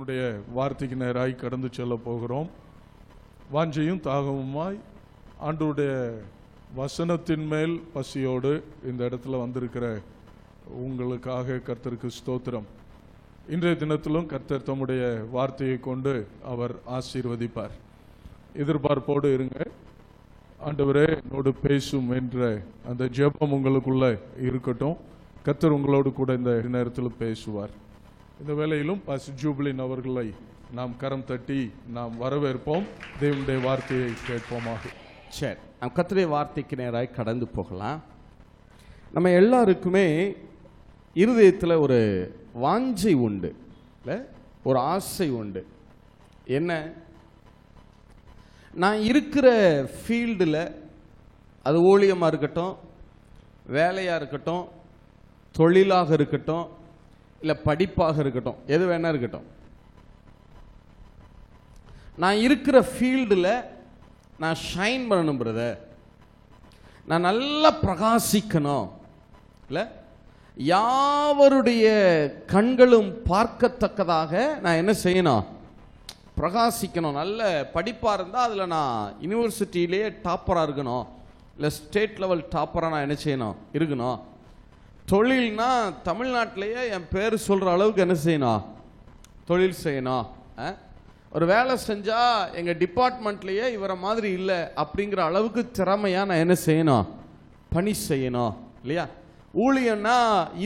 தேவனுடைய வார்த்தைக்கு நேராய் கடந்து செல்ல போகிறோம். வாஞ்சையும் தாகமுமாய் ஆண்டவருடைய வசனத்தின் மேல் பசியோடு இந்த இடத்துல வந்திருக்கிற உங்களுக்காக கர்த்தருக்கு ஸ்தோத்திரம். இன்றைய தினத்திலும் கர்த்தர் தம்முடைய வார்த்தையை கொண்டு அவர் ஆசீர்வதிப்பார். எதிர்பார்ப்போடு இருங்க. ஆண்டவரே என்னோடு பேசும் என்ற அந்த ஜெபம் உங்களுக்குள்ள இருக்கட்டும். கர்த்தர் உங்களோடு கூட இந்த நேரத்தில் பேசுவார். இந்த வேளையிலும் பாஸ்டர் ஜூப்ளின் அவர்களை நாம் கரம் தட்டி நாம் வரவேற்போம். தேவனுடைய வார்த்தையை கேட்போமாக. சரி, நாம் கர்த்தருடைய வார்த்தைக்கு நேராய் கடந்து போகலாம். நம்ம எல்லாருக்குமே இருதயத்தில் ஒரு வாஞ்சை உண்டு, இல்லை, ஒரு ஆசை உண்டு. என்ன? நான் இருக்கிற ஃபீல்டில், அது ஊழியமாக இருக்கட்டும், வேலையாக இருக்கட்டும், தொழிலாக இருக்கட்டும், இல்லை படிப்பாக இருக்கட்டும், எது வேணா இருக்கட்டும், நான் இருக்கிற ஃபீல்டில் நான் ஷைன் பண்ணணும் பிரதர், நான் நல்லா பிரகாசிக்கணும், இல்லை, யாவருடைய கண்களும் பார்க்கத்தக்கதாக நான் என்ன செய்யணும்? பிரகாசிக்கணும். நல்ல படிப்பாக இருந்தால் அதில் நான் யூனிவர்சிட்டியிலேயே டாப்பராக இருக்கணும், இல்லை ஸ்டேட் லெவல் டாப்பராக நான் என்ன செய்யணும்? இருக்கணும். தொழில்னா தமிழ்நாட்டிலேயே என் பேர் சொல்கிற அளவுக்கு என்ன செய்யணும்? தொழில் செய்யணும். ஒரு வேலை செஞ்சால் எங்கள் டிபார்ட்மெண்ட்லேயே இவரை மாதிரி இல்லை அப்படிங்கிற அளவுக்கு திறமையாக நான் என்ன செய்யணும்? பணி செய்யணும், இல்லையா? ஊழியன்னா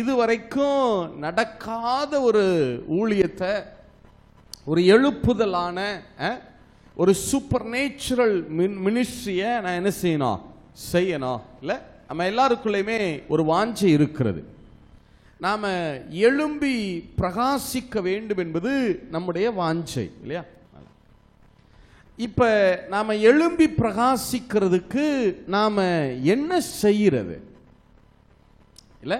இதுவரைக்கும் நடக்காத ஒரு ஊழியத்தை, ஒரு எழுப்புதலான ஒரு சூப்பர் நேச்சுரல் மினிஸ்ட்ரியை நான் என்ன செய்யணும்? செய்யணும். இல்லை, நம்ம எல்லாருக்குள்ளேயுமே ஒரு வாஞ்சை இருக்கிறது. நாம் எழும்பி பிரகாசிக்க வேண்டும் என்பது நம்முடைய வாஞ்சை, இல்லையா? இப்போ நாம் எழும்பி பிரகாசிக்கிறதுக்கு நாம் என்ன செய்கிறது? இல்லை,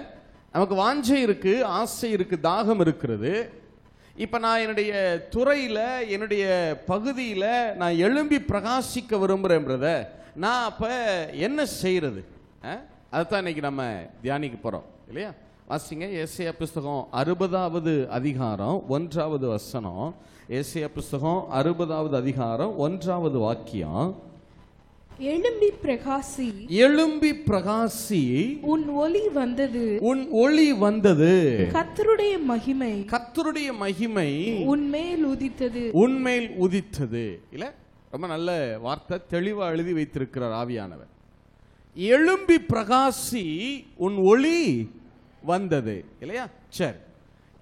நமக்கு வாஞ்சை இருக்கு, ஆசை இருக்கு, தாகம் இருக்கிறது. இப்போ நான் என்னுடைய துறையில், என்னுடைய பகுதியில் நான் எழும்பி பிரகாசிக்க விரும்புகிறேன்றத நான் அப்போ என்ன செய்கிறது? அதைத்தான் இன்னைக்கு நம்ம தியானிக்க போகிறோம், இல்லையா? வாசிங்க ஏசாயா புஸ்தகம் 60வது அதிகாரம் 1வது வசனம். ஏசாயா புஸ்தகம் 60வது அதிகாரம் 1வது வாக்கியம். எழும்பி பிரகாசி, எழும்பி பிரகாசி, உன் ஒளி வந்தது, உன் ஒளி வந்தது, கர்த்தருடைய மகிமை, கர்த்தருடைய மகிமை உன்மேல் உதித்தது, உன்மேல் உதித்தது. இல்ல, ரொம்ப நல்ல வார்த்தை, தெளிவா எழுதி வைத்திருக்கிறார் ஆவியானவர். எழும்பி பிரகாசி, உன் ஒளி வந்தது, இல்லையா? சரி,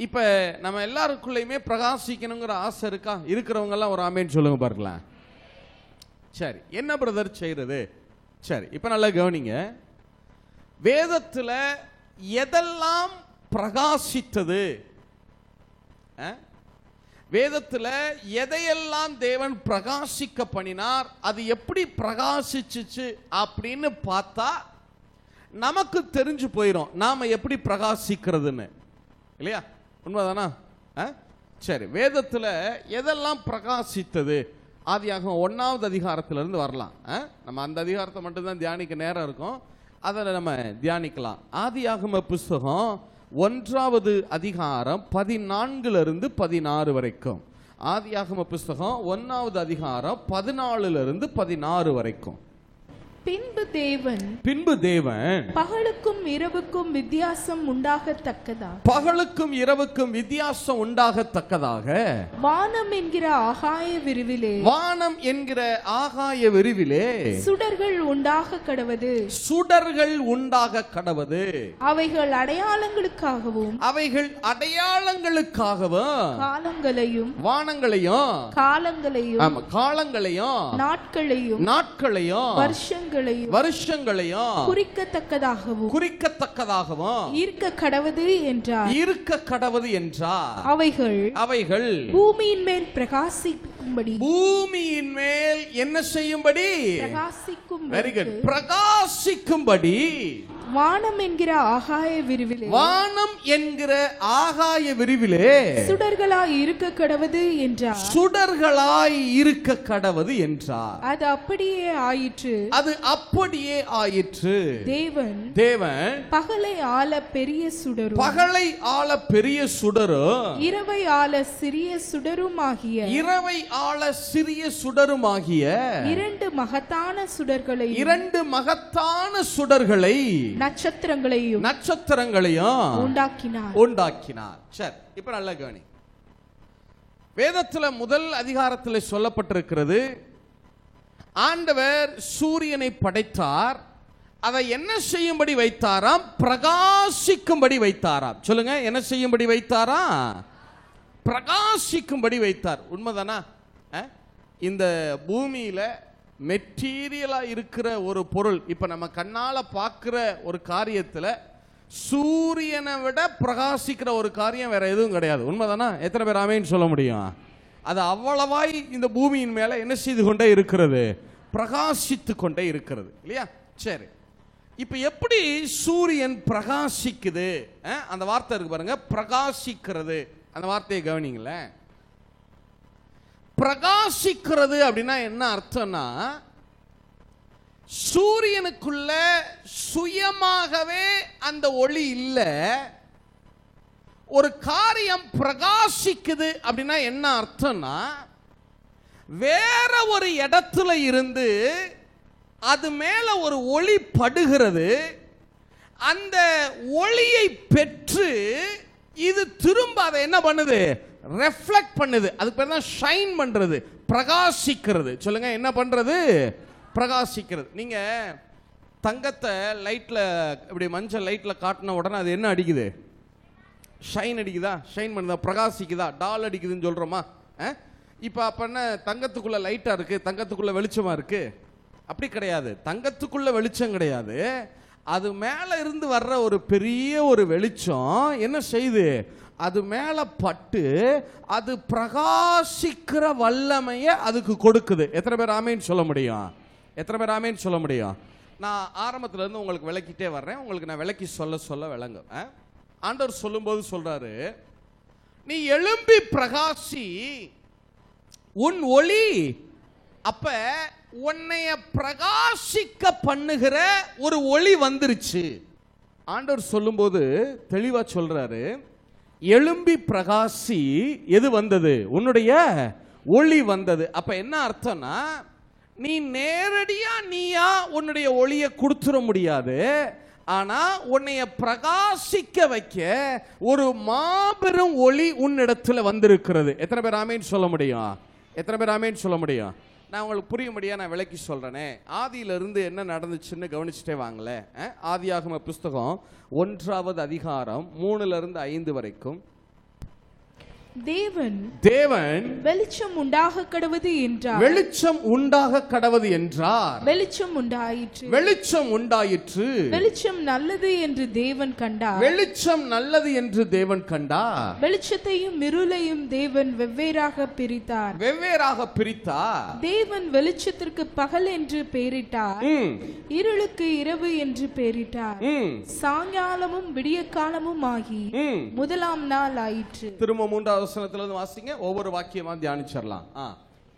இப்ப நம்ம எல்லாருக்குள்ளயுமே பிரகாசிக்கணுங்கிற ஆசை இருக்கா? இருக்கிறவங்க எல்லாம் ஒரு ஆமேன்னு சொல்லுங்க பார்க்கலாம். சரி, என்ன பிரதர் செய்யறது? சரி, இப்ப நல்லா கவனிங்க. வேதத்துல எதெல்லாம் பிரகாசித்தது, வேதத்துல எதையெல்லாம் தேவன் பிரகாசிக்க பண்ணினார், அது எப்படி பிரகாசிச்சுச்சு அப்படின்னு பார்த்தா நமக்கு தெரிஞ்சு போயிடும் நாம எப்படி பிரகாசிக்கிறதுன்னு, இல்லையா? உண்மைதானா? சரி, வேதத்துல எதெல்லாம் பிரகாசித்தது? ஆதியாகமம் 1வது அதிகாரத்திலிருந்து வரலாம். நம்ம அந்த அதிகாரத்தை மட்டும்தான் தியானிக்க நேரம் இருக்கும், அதை நம்ம தியானிக்கலாம். ஆதியாகம புஸ்தகம் 1வது அதிகாரம் 14லிருந்து 16 வரைக்கும். ஆதியாகம புஸ்தகம் 1வது அதிகாரம் 14லிருந்து 16 வரைக்கும். பின்பு தேவன் பகலுக்கும் இரவுக்கும் வித்தியாசம் உண்டாகத்தக்கதாக, பகலுக்கும் இரவுக்கும் வித்தியாசம் உண்டாகத்தக்கதாக வானம் என்கிற ஆகாய விரிவிலே, வானம் என்கிற ஆகாய விரிவிலே சுடர்கள் உண்டாக கடவது, சுடர்கள் உண்டாக கடவது, அவைகள் அடையாளங்களுக்காகவும், அவைகள் அடையாளங்களுக்காகவும் காலங்களையும், வானங்களையும், காலங்களையும், காலங்களையும், நாட்களையும், வருஷங்களையும், வருஷங்களையும் குறிக்கத்தக்கதாகவும், இருக்க கடவது என்றார். அவைகள் பூமியின் மேல் பிரகாசிக்கும்படி, பூமியின் மேல் என்ன செய்யும்படி? பிரகாசிக்கும். Very good. பிரகாசிக்கும்படி வானம் என்கிற ஆகாய விரிவிலே வானம் என்கிற ஆகாய விரிவிலே சுடர்களாய் இருக்க கடவது என்றார். சுடர்களாய் இருக்க கடவது என்றார். அது அப்படியே ஆயிற்று. அது அப்படியே ஆயிற்று. தேவன் பகலை ஆள பெரிய சுடரும் பகலை ஆள பெரிய சுடரும் இரவை ஆள சிறிய சுடருமாகிய இரண்டு மகத்தான சுடர்களை நட்சத்திரங்களையும் உண்டாக்கினார். சரி, இப்ப நல்ல கவனி. வேதத்துல முதல் அதிகாரத்தில் சொல்லப்பட்டிருக்கிறது, ஆண்டவர் சூரியனை படைத்தார். அதை என்ன செய்யும்படி வைத்தாராம்? பிரகாசிக்கும்படி வைத்தாராம். சொல்லுங்க, என்ன செய்யும்படி வைத்தாராம்? பிரகாசிக்கும்படி வைத்தார். உண்மைதானா? இந்த பூமியில மெட்டீரியலா இருக்கிற ஒரு பொருள், இப்ப நம்ம கண்ணால பார்க்கிற ஒரு காரியத்துல சூரியனை விட பிரகாசிக்கிற ஒரு காரியம் வேற எதுவும் கிடையாது. உண்மைதானா? எத்தனை பேர் ஆமென் சொல்ல முடியும்? அது அவ்வளவாய் இந்த பூமியின் மேல என்ன செய்து கொண்டே இருக்கிறது? பிரகாசித்து கொண்டே இருக்கிறது, இல்லையா? சரி, இப்ப எப்படி சூரியன் பிரகாசிக்குது? அந்த வார்த்தை இருக்கு பாருங்க, பிரகாசிக்கிறது. அந்த வார்த்தையை கவனிங்களேன். பிரகாசிக்கிறது அப்படின்னா என்ன அர்த்தம்னா, சூரியனுக்குள்ள சுயமாகவே அந்த ஒளி இல்ல. ஒரு காரியம் பிரகாசிக்குது அப்படின்னா என்ன அர்த்தம்னா, வேற ஒரு இடத்துல இருந்து அது மேல ஒரு ஒளி படுகிறது. அந்த ஒளியை பெற்று இது திரும்ப அதை என்ன பண்ணுது? ரெஃப்ளெக்ட் பண்ணுது. அதுக்கு பேர் தான் ஷைன் பண்றது, பிரகாசிக்கிறது. சொல்லுங்க, என்ன பண்றது? பிரகாசிக்கிறது. நீங்க தங்கத்தை லைட்ல இப்படி மஞ்சள் லைட்ல காட்டின உடனே அது என்ன அடிக்குது? ஷைன் அடிக்குதா? ஷைன் பண்ணுதா? பிரகாசிக்குதா? டால் அடிக்குதுன்னு சொல்றோமா? இப்ப அப்ப என்ன, தங்கத்துக்குள்ள லைட்டா இருக்கு, தங்கத்துக்குள்ள வெளிச்சமா இருக்கு? அப்படி கிடையாது. தங்கத்துக்குள்ள வெளிச்சம் கிடையாது. அது மேல இருந்து வர்ற ஒரு பெரிய ஒரு வெளிச்சம் என்ன செய்யுது? அது மேல பட்டு அது பிரகாசிக்கிற வல்லமையை அதுக்கு கொடுக்குது. எத்தனை பேர் ஆமேன்னு சொல்ல முடியும்? எத்தனை பேர் ஆமேன்னு சொல்ல முடியும்? நான் ஆரம்பத்துல இருந்து உங்களுக்கு விளக்கிட்டே வர்றேன். உங்களுக்கு நான் விளக்கி சொல்ல விளங்கும். ஆண்டவர் சொல்லும்போது சொல்றாரு, நீ எழும்பி பிரகாசி, உன் ஒளி. அப்ப உன்னைய பிரகாசிக்க பண்ணுகிற ஒரு ஒளி வந்துருச்சு. ஆண்டவர் சொல்லும்போது தெளிவா சொல்றாரு, எழும்பி பிரகாசி. எது வந்தது? உன்னுடைய ஒளி வந்தது. அப்ப என்ன அர்த்தம்னா, நீ நேரடியா நீயா உன்னுடைய ஒளியை கொடுத்துட முடியாது. ஆனா உன்னைய பிரகாசிக்க வைக்க ஒரு மாபெரும் ஒளி உன்னிடத்துல வந்திருக்கிறது. எத்தனை பேர் ஆமேன்னு சொல்ல முடியும்? எத்தனை பேர் ஆமேன்னு சொல்ல முடியும்? நான் உங்களுக்கு புரியும்படியா நான் விளக்கி சொல்றேனே. ஆதியிலிருந்து என்ன நடந்துச்சுன்னு கவனிச்சுட்டே வாங்களே. ஆதியாகம புஸ்தகம் 1வது அதிகாரம் 3-5 வரைக்கும். தேவன் வெளிச்சம் உண்டாக கடவது என்றார். வெளிச்சம் உண்டாக கடவது என்றார். வெளிச்சம் உண்டாயிற்று. வெளிச்சம் உண்டாயிற்று. வெளிச்சம் நல்லது என்று தேவன் கண்டார். வெளிச்சம் நல்லது என்று தேவன் கண்டார். வெளிச்சத்தையும் இருளையும் தேவன் வெவ்வேறாக பிரித்தார். தேவன் வெளிச்சத்திற்கு பகல் என்று பெயரிட்டார், இருளுக்கு இரவு என்று பெயரிட்டார். சாயங்காலமும் விடிய காலமும் ஆகி முதலாம் நாள் ஆயிற்று. திரும்ப 3வது வசனத்திலிருந்து வாசிங்க. ஒவ்வொரு வாக்கியமா தியானிச்சிடலாம்.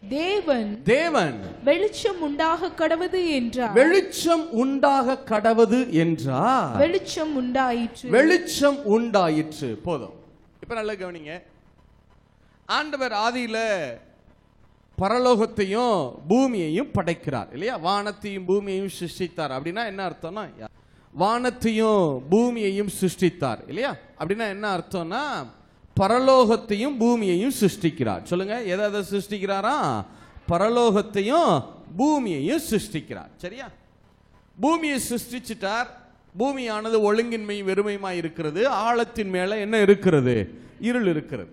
தேவன் வெளிச்சம் உண்டாக கடவது என்றார். வெளிச்சம் உண்டாக கடவது என்றார். வெளிச்சம் உண்டாயிற்று. வெளிச்சம் உண்டாயிற்று. போதும். இப்ப நல்லா கவனிங்க. ஆண்டவர் ஆதியில பரலோகத்தையும் பூமியையும் படைக்கிறார், இல்லையா? வானத்தையும் பூமியையும் சிருஷ்டித்தார். அப்படின்னா என்ன அர்த்தம்னா, வானத்தையும் பூமியையும் சிருஷ்டித்தார், இல்லையா? அப்படின்னா என்ன அர்த்தம்னா, பரலோகத்தையும் பூமியையும் சிருஷ்டிக்கிறார். சொல்லுங்க, எதை சிருஷ்டிக்கிறாரா? பரலோகத்தையும் பூமியையும் சிருஷ்டிக்கிறார். சரியா? பூமியை சிருஷ்டிச்சிட்டார். பூமியானது ஒழுங்கின்மையும் வெறுமையுமாய் இருக்கிறது. ஆழத்தின் மேல என்ன இருக்கிறது? இருள் இருக்கிறது.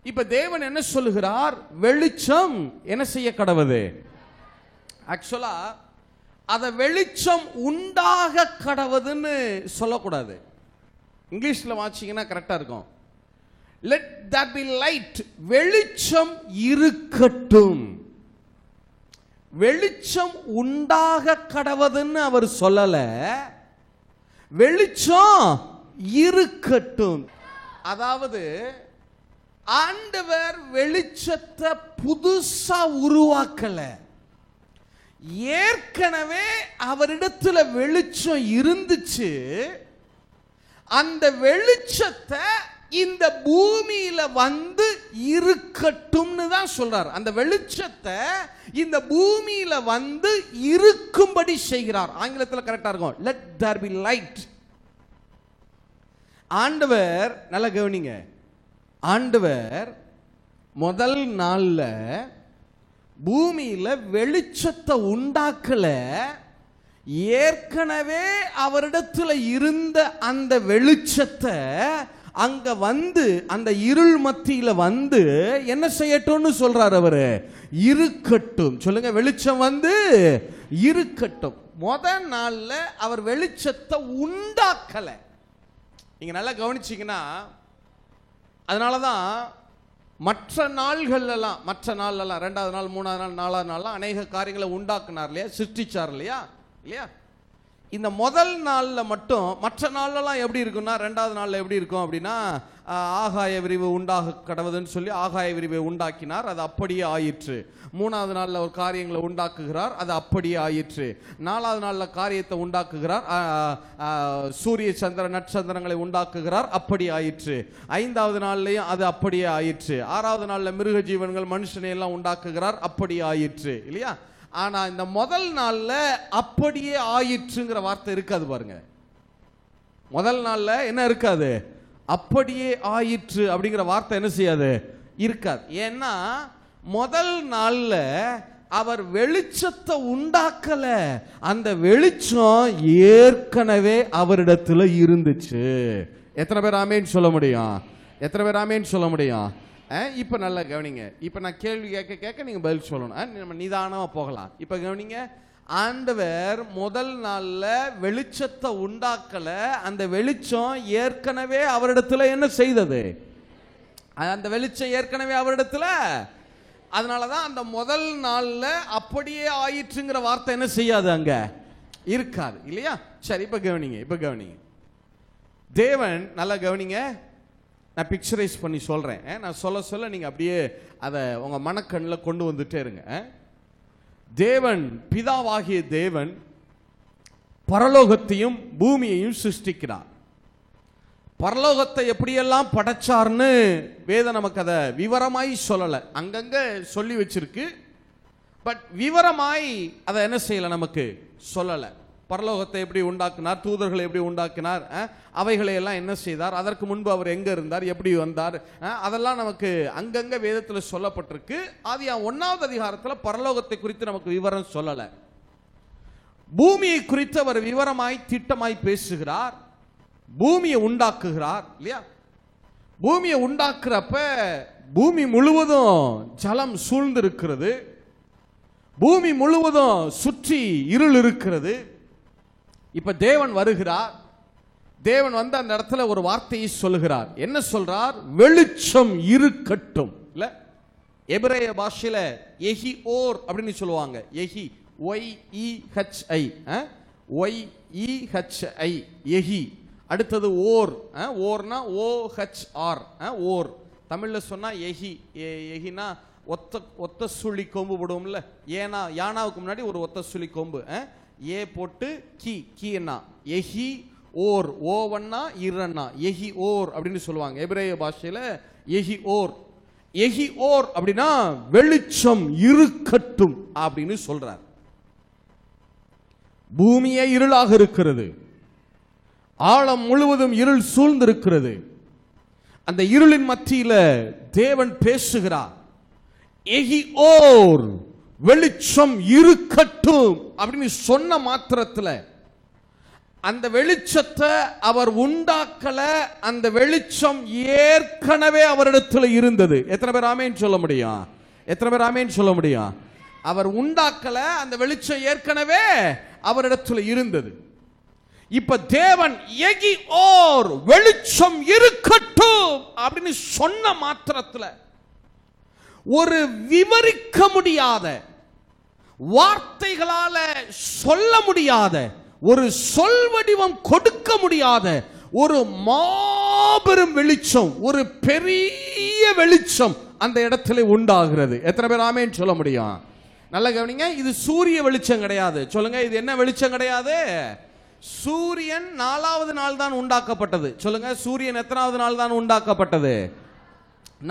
இப்ப தேவன் என்ன சொல்லுகிறார்? வெளிச்சம் என்ன செய்ய கடவுது? ஆக்சுவலா அத வெளிச்சம் உண்டாக கடவுதுன்னு சொல்லக்கூடாது. இங்கிலீஷ்ல வாசிங்கன்னா கரெக்டா இருக்கும். Let there be light. வெளிச்சம் இருக்கட்டும். வெளிச்சம் உண்டாக கடவுதுன்னு அவர் சொல்லல. வெளிச்சம் இருக்கட்டும். அதாவது ஆண்டவர் வெளிச்சத்தை புதுசா உருவாக்கல. ஏற்கனவே அவரிடத்துல வெளிச்சம் இருந்துச்சு. அந்த வெளிச்சத்தை இந்த பூமியில வந்து இருக்கட்டும்னு தான் சொல்றார். அந்த வெளிச்சத்தை இந்த பூமியில வந்து இருக்கும்படி செய்கிறார். ஆங்கிலத்தில் கரெக்டா இருக்கும், let there be light. ஆண்டவர் நல்லா கவனிங்க, ஆண்டவர் முதல் நாள்ல பூமியில வெளிச்சத்தை உண்டாக்கல. ஏற்கனவே அவரிடத்துல இருந்த அந்த வெளிச்சத்தை அங்க வந்து அந்த இருள் மத்தியில வந்து என்ன செய்யட்டும்னு சொல்றார் அவரு, இருக்கட்டும். சொல்லுங்க, வெளிச்சம் வந்து இருக்கட்டும். முதல் நாள்ல அவர் வெளிச்சத்தை உண்டாக்கல. நீங்க நல்லா கவனிச்சீங்கன்னா, அதனாலதான் மற்ற நாள்கள்லாம், மற்ற நாள்லாம் 2வது நாள் 3வது நாள் 4வது நாள்லாம் அநேக காரியங்களை உண்டாக்குனார் இல்லையா, சிருஷ்டிச்சார் இல்லையா இல்லையா. இந்த முதல் நாளில் மட்டும், மற்ற நாள்லாம் எப்படி இருக்குன்னா, 2வது நாளில் எப்படி இருக்கும் அப்படின்னா, ஆகாய விரிவு உண்டாக கடவுதுன்னு சொல்லி ஆகாய விரிவை உண்டாக்கினார், அது அப்படியே ஆயிற்று. 3வது நாளில் ஒரு காரியங்களை உண்டாக்குகிறார், அது அப்படியே ஆயிற்று. 4வது நாளில் காரியத்தை உண்டாக்குகிறார், சூரிய சந்திர நட்சத்திரங்களை உண்டாக்குகிறார், அப்படி ஆயிற்று. 5வது நாள்லையும் அது அப்படியே ஆயிற்று. 6வது நாளில் மிருக ஜீவன்கள் மனுஷனை எல்லாம் உண்டாக்குகிறார், அப்படி ஆயிற்று இல்லையா. ஆனா இந்த முதல் நாள்ல அப்படியே ஆயிற்றுங்கிற வார்த்தை இருக்காது பாருங்க. முதல் நாள்ல என்ன இருக்காது, அப்படியே ஆயிற்று அப்படிங்கிற வார்த்தை என்ன செய்யாது, இருக்காது. ஏன்னா முதல் நாள்ல அவர் வெளிச்சத்தை உண்டாக்கல, அந்த வெளிச்சம் ஏற்கனவே அவரிடத்துல இருந்துச்சு. எத்தனை பேர் ஆமேன்னு சொல்ல முடியும்? எத்தனை பேர் ஆமேன்னு சொல்ல முடியும்? இப்ப நல்லா கவனிங்க. இப்ப நான் கேள்வி கேட்க கேட்க நீங்க பதில் சொல்லணும். நம்ம நிதானமா போகலாம். இப்ப கவனிங்க, ஆண்டவர் முதல் நாள்ல வெளிச்சத்தை உண்டாக்கல, அந்த வெளிச்சம் ஏற்கனவே அவரிடத்துல என்ன செய்தது, அந்த வெளிச்சம் ஏற்கனவே அவரிடத்துல. அதனாலதான் அந்த முதல் நாள்ல அப்படியே ஆயிற்றுங்கிற வார்த்தை என்ன செய்யாது, அங்க இருக்காது இல்லையா. சரி, இப்ப கவனிங்க, இப்ப கவனிங்க. தேவன் நல்லா கவனிங்க, நான் பிக்சரைஸ் பண்ணி சொல்றேன். நான் சொல்ல சொல்ல நீங்க அப்படியே அதை உங்க மனக்கண்ணில் கொண்டு வந்துட்டே இருங்க. தேவன், பிதாவாகிய தேவன் பரலோகத்தையும் பூமியையும் சிருஷ்டிக்கிறார். பரலோகத்தை எப்படியெல்லாம் படைச்சார்னு வேதம் நமக்கு அதை விவரமாய் சொல்லலை, அங்கங்க சொல்லி வச்சிருக்கு. பட் விவரமாய் அதை என்ன செய்யலை, நமக்கு சொல்லலை. பரலோகத்தை எப்படி உண்டாக்கினார், தூதர்களை எப்படி உண்டாக்கினார், அவைகளை எல்லாம் என்ன செய்தார், அதற்கு முன்பு அவர் எங்க இருந்தார், எப்படி வந்தார், அதெல்லாம் நமக்கு அங்கங்க வேதத்தில் சொல்லப்பட்டிருக்கு. ஆதியாகமம் 1வது அதிகாரத்தில் பரலோகத்தை குறித்து நமக்கு விவரம் சொல்லல. பூமியை குறித்து அவர் விவரமாய் திட்டமாய் பேசுகிறார். பூமியை உண்டாக்குகிறார் இல்லையா. பூமியை உண்டாக்குறப்ப பூமி முழுவதும் ஜலம் சூழ்ந்து இருக்கிறது, பூமி முழுவதும் சுற்றி இருள் இருக்கிறது. இப்ப தேவன் வருகிறார். தேவன் வந்து அந்த இடத்துல ஒரு வார்த்தையை சொல்லுகிறார். என்ன சொல்றார், வெளிச்சம் இருக்கட்டும். இல்ல, எபிரேய பாஷையில எஹி ஓர் அப்படின்னு சொல்லுவாங்க. எஹி, OIEHI, OIEHI, எஹி. அடுத்தது ஓர், ஓர்னா OHR, ஓர். தமிழ்ல சொன்னா எஹி. எஹினா ஒத்த சுழி கொம்பு போடுவோம்ல, ஏனா யானாவுக்கு முன்னாடி ஒரு ஒத்த சுழி கொம்பு, ஏ போட்டு கி, கீனா எஹி ஓர், ஓவன்னா இரன்னா எஹி ஓர் அப்படின்னு சொல்லுவாங்க எபிரேய பாஷையில. எஹி ஓர், எஹி ஓர் அப்படின்னா வெளிச்சம் இருக்கட்டும் அப்படின்னு சொல்றார். பூமியே இருளாக இருக்கிறது, ஆழம் முழுவதும் இருள் சூழ்ந்திருக்கிறது. அந்த இருளின் மத்தியில தேவன் பேசுகிறார். எஹி ஓர், வெளிச்சம் இருக்கட்டும் அப்படின்னு சொன்ன மாத்திரத்தில் அந்த வெளிச்சத்தை அவர் உண்டாக்கல, அந்த வெளிச்சம் ஏற்கனவே அவரிடத்தில் இருந்தது. எத்தனை பேர் ஆமேன்னு சொல்ல முடியும்? எத்தனை பேர் ஆமேன்னு சொல்ல முடியும்? அவர் உண்டாக்கல, அந்த வெளிச்சம் ஏற்கனவே அவரிடத்தில் இருந்தது. இப்ப தேவன் எகி ஓர், வெளிச்சம் இருக்கட்டும் அப்படின்னு சொன்ன மாத்திரத்தில் ஒரு விவரிக்க முடியாத, வார்த்தைகளால சொல்ல முடியாத ஒரு சொல் வடிவம் கொடுக்க முடியாத ஒரு மாபெரும் வெளிச்சம், ஒரு பெரிய வெளிச்சம் அந்த இடத்துல உண்டாகிறது. எத்தனை பேர் ஆமென் சொல்ல முடியும்? நல்லா கவனிங்க, இது சூரிய வெளிச்சம் கிடையாது. சொல்லுங்க, இது என்ன வெளிச்சம் கிடையாது? சூரியன் 4வது நாள் தான் உண்டாக்கப்பட்டது. சொல்லுங்க, சூரியன் எத்தனாவது நாள் தான் உண்டாக்கப்பட்டது?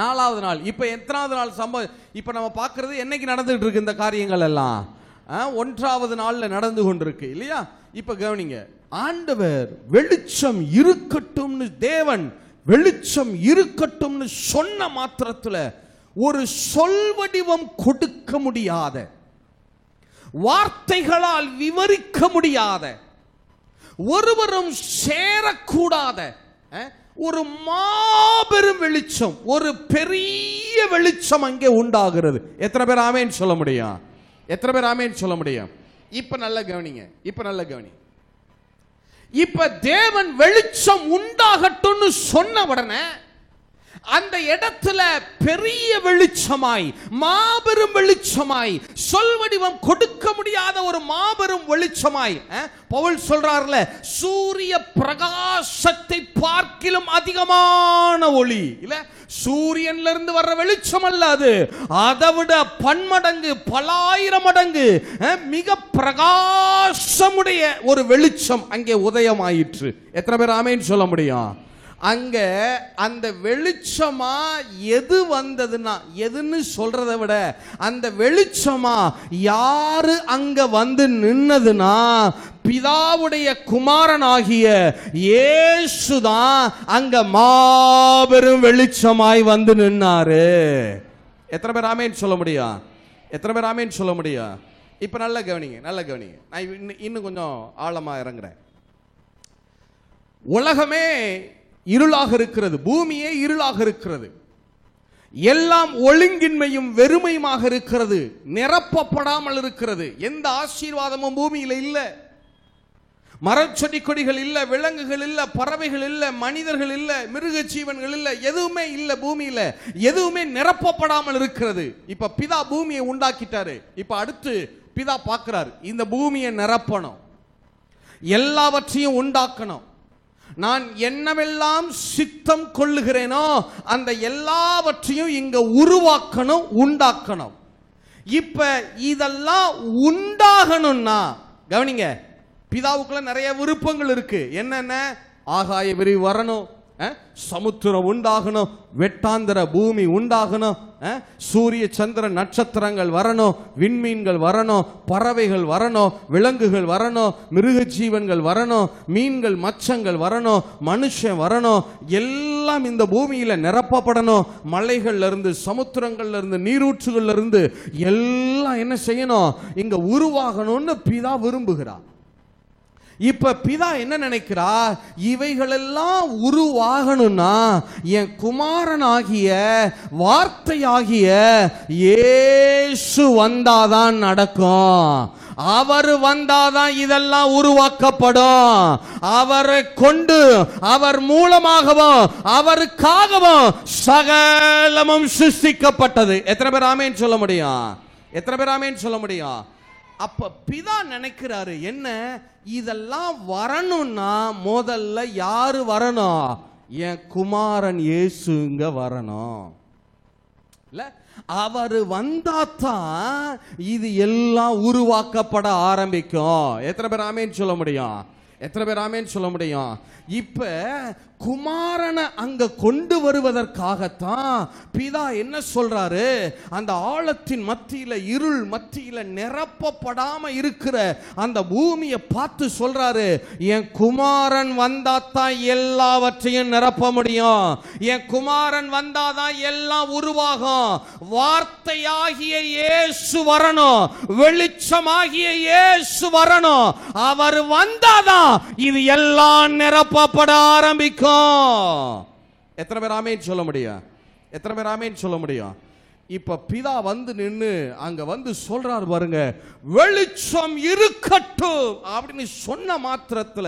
4வது நாள். இப்ப எத்தனாவது நாள் சம்பவம்? இப்ப நம்ம பார்க்கிறது என்னைக்கு நடந்துட்டு இருக்கு இந்த காரியங்கள் எல்லாம்? 1வது நாள்ல நடந்து கொண்டிருக்கு இல்லையா? இப்ப கவனிங்க, ஆண்டவர் வெளிச்சம் இருக்கட்டும்னு, தேவன் வெளிச்சம் இருக்கட்டும்னு சொன்ன மாத்திரத்துல ஒரு சொல் வடிவம் கொடுக்க முடியாத, வார்த்தைகளால் விவரிக்க முடியாத, ஒருவரும் சேரக்கூடாத ஒரு மாபெரும் வெளிச்சம், ஒரு பெரிய வெளிச்சம் அங்கே உண்டாகிறது. எத்தனை பேர் ஆமென் சொல்ல முடியும்? எத்தனை பேர் ஆமென் சொல்ல முடியும்? இப்ப நல்ல கவனிங்க, இப்ப நல்ல கவனி. இப்ப தேவன் வெளிச்சம் உண்டாகட்டும்னு சொன்ன உடனே அந்த இடத்துல பெரிய வெளிச்சமாய், மாபெரும் வெளிச்சமாய், சொல் வடிவம் கொடுக்க முடியாத ஒரு மாபெரும் வெளிச்சமாய், பவுல் சொல்றார்ல, சூரிய பிரகாசத்தை பார்க்கிலும் அதிகமான ஒளி இல்ல, சூரியன்ல இருந்து வர்ற வெளிச்சம் அல்ல அது, அதை விட பன்மடங்கு, பலாயிரம் மடங்கு மிக பிரகாசமுடைய ஒரு வெளிச்சம் அங்கே உதயமாயிற்று. எத்தனை பேர் ஆமென் சொல்ல முடியும்? அங்க அந்த வெளிச்சமா எது வந்ததுன்னா, எதுன்னு சொல்றதை விட அந்த வெளிச்சமா யாரு அங்க வந்து நின்னதுன்னா, பிதாவுடைய குமாரனாகிய இயேசுதான் அங்க மாபெரும் வெளிச்சமாய் வந்து நின்னாரு. எத்தனை பேர் ஆமென் சொல்ல முடியும்? எத்தனை பேர் ஆமென் சொல்ல முடியும்? இப்ப நல்ல கவனிங்க, நல்ல கவனிங்க. நான் இன்னும் கொஞ்சம் ஆழமா இறங்குறேன். உலகமே இருளாக இருக்கிறது, பூமியே இருளாக இருக்கிறது, எல்லாம் ஒழுங்கின்மையும் வெறுமையுமாக இருக்கிறது, நிரப்பப்படாமல் இருக்கிறது. எந்த ஆசீர்வாதமும் பூமியில இல்ல. மரச்செடி கொடிகள் இல்ல, விலங்குகள் இல்ல, பறவைகள் இல்ல, மனிதர்கள் இல்ல, மிருக ஜீவன்கள் இல்ல, எதுவுமே இல்ல பூமியில. எதுவுமே நிரப்பப்படாமல் இருக்கிறது. இப்ப பிதா பூமியை உண்டாக்கிட்டாரு. இப்ப அடுத்து பிதா பார்க்கிறார், இந்த பூமியை நிரப்பணும், எல்லாவற்றையும் உண்டாக்கணும். நான் என்னவெல்லாம் சித்தம் கொள்ளுகிறேனோ அந்த எல்லாவற்றையும் இங்க உருவாக்கணும், உண்டாக்கணும். இப்ப இதெல்லாம் உண்டாகணும்னா கவனிங்க, பிதாவுக்குள்ள நிறைய விருப்பங்கள் இருக்கு. என்னென்ன? ஆகாய விரிவு வரணும், சமுத்திரம் உண்டாகணும், வெட்டாந்தர பூமி உண்டாகணும், சூரிய சந்திர நட்சத்திரங்கள் வரணும், விண்மீன்கள் வரணும், பறவைகள் வரணும், விலங்குகள் வரணும், மிருக ஜீவன்கள் வரணும், மீன்கள் மச்சங்கள் வரணும், மனுஷன் வரணும். எல்லாம் இந்த பூமியில நிரப்பப்படணும். மலைகள்ல இருந்து, சமுத்திரங்கள்ல இருந்து, நீரூற்றுகள்ல இருந்து எல்லாம் என்ன செய்யணும்? இங்க உருவாகணும்னு பிதா விரும்புகிறார். இப்ப பிதா என்ன நினைக்கிறா? இவைகளெல்லாம் உருவாகணும்னா என் குமாரனாகிய வார்த்தையாகிய இயேசு வந்தாதான் நடக்கும். அவர் வந்தாதான் இதெல்லாம் உருவாக்கப்படும். அவரை கொண்டு, அவர் மூலமாகவும் அவருக்காகவும் சகலமும் சிருஷ்டிக்கப்பட்டது. எத்தனை பேர் ஆமென் சொல்ல முடியும்? எத்தனை பேர் ஆமென் சொல்ல முடியும்? அப்ப பிதா நினைக்கிறாரு, என்ன இதெல்லாம் வரணும்னா முதல்ல யாரு வரணும்? என் குமாரன் இயேசுங்க வரணும். இல்ல, அவர் வந்தாதான் இது எல்லாம் உருவாக்கப்பட ஆரம்பிக்கும். எத்தனை பேர் ஆமென் சொல்ல முடியும்? எத்தனை பேர் ஆமென் சொல்ல முடியும்? இப்ப குமாரனை அங்க கொண்டு வருவதற்காகத்தான் பிதா என்ன சொல்றாரு? அந்த ஆழத்தின் மத்தியில, இருள் மத்தியில நிரப்பப்படாம இருக்கிற அந்த பூமியை பார்த்து சொல்றாரு, என் குமாரன் வந்தாதான் எல்லாவற்றையும் நிரப்ப முடியும். என் குமாரன் வந்தாதான் எல்லாம் உருவாகும். வார்த்தையாகிய இயேசு வரணும், வெளிச்சமாகிய இயேசு வரணும். அவர் வந்தாதான் இது எல்லாம் நிரப்பப்பட ஆரம்பிக்கும். எத்தனை பேர் ஆமென் சொல்ல முடியும்? எத்தனை பேர் ஆமென் சொல்ல முடியும்? இப்ப பிதா வந்து நின்னு அங்க வந்து சொல்றாரு பாருங்க, வெளிச்சம் இருக்கட்டும் அப்படின்னு சொன்ன மாத்திரத்துல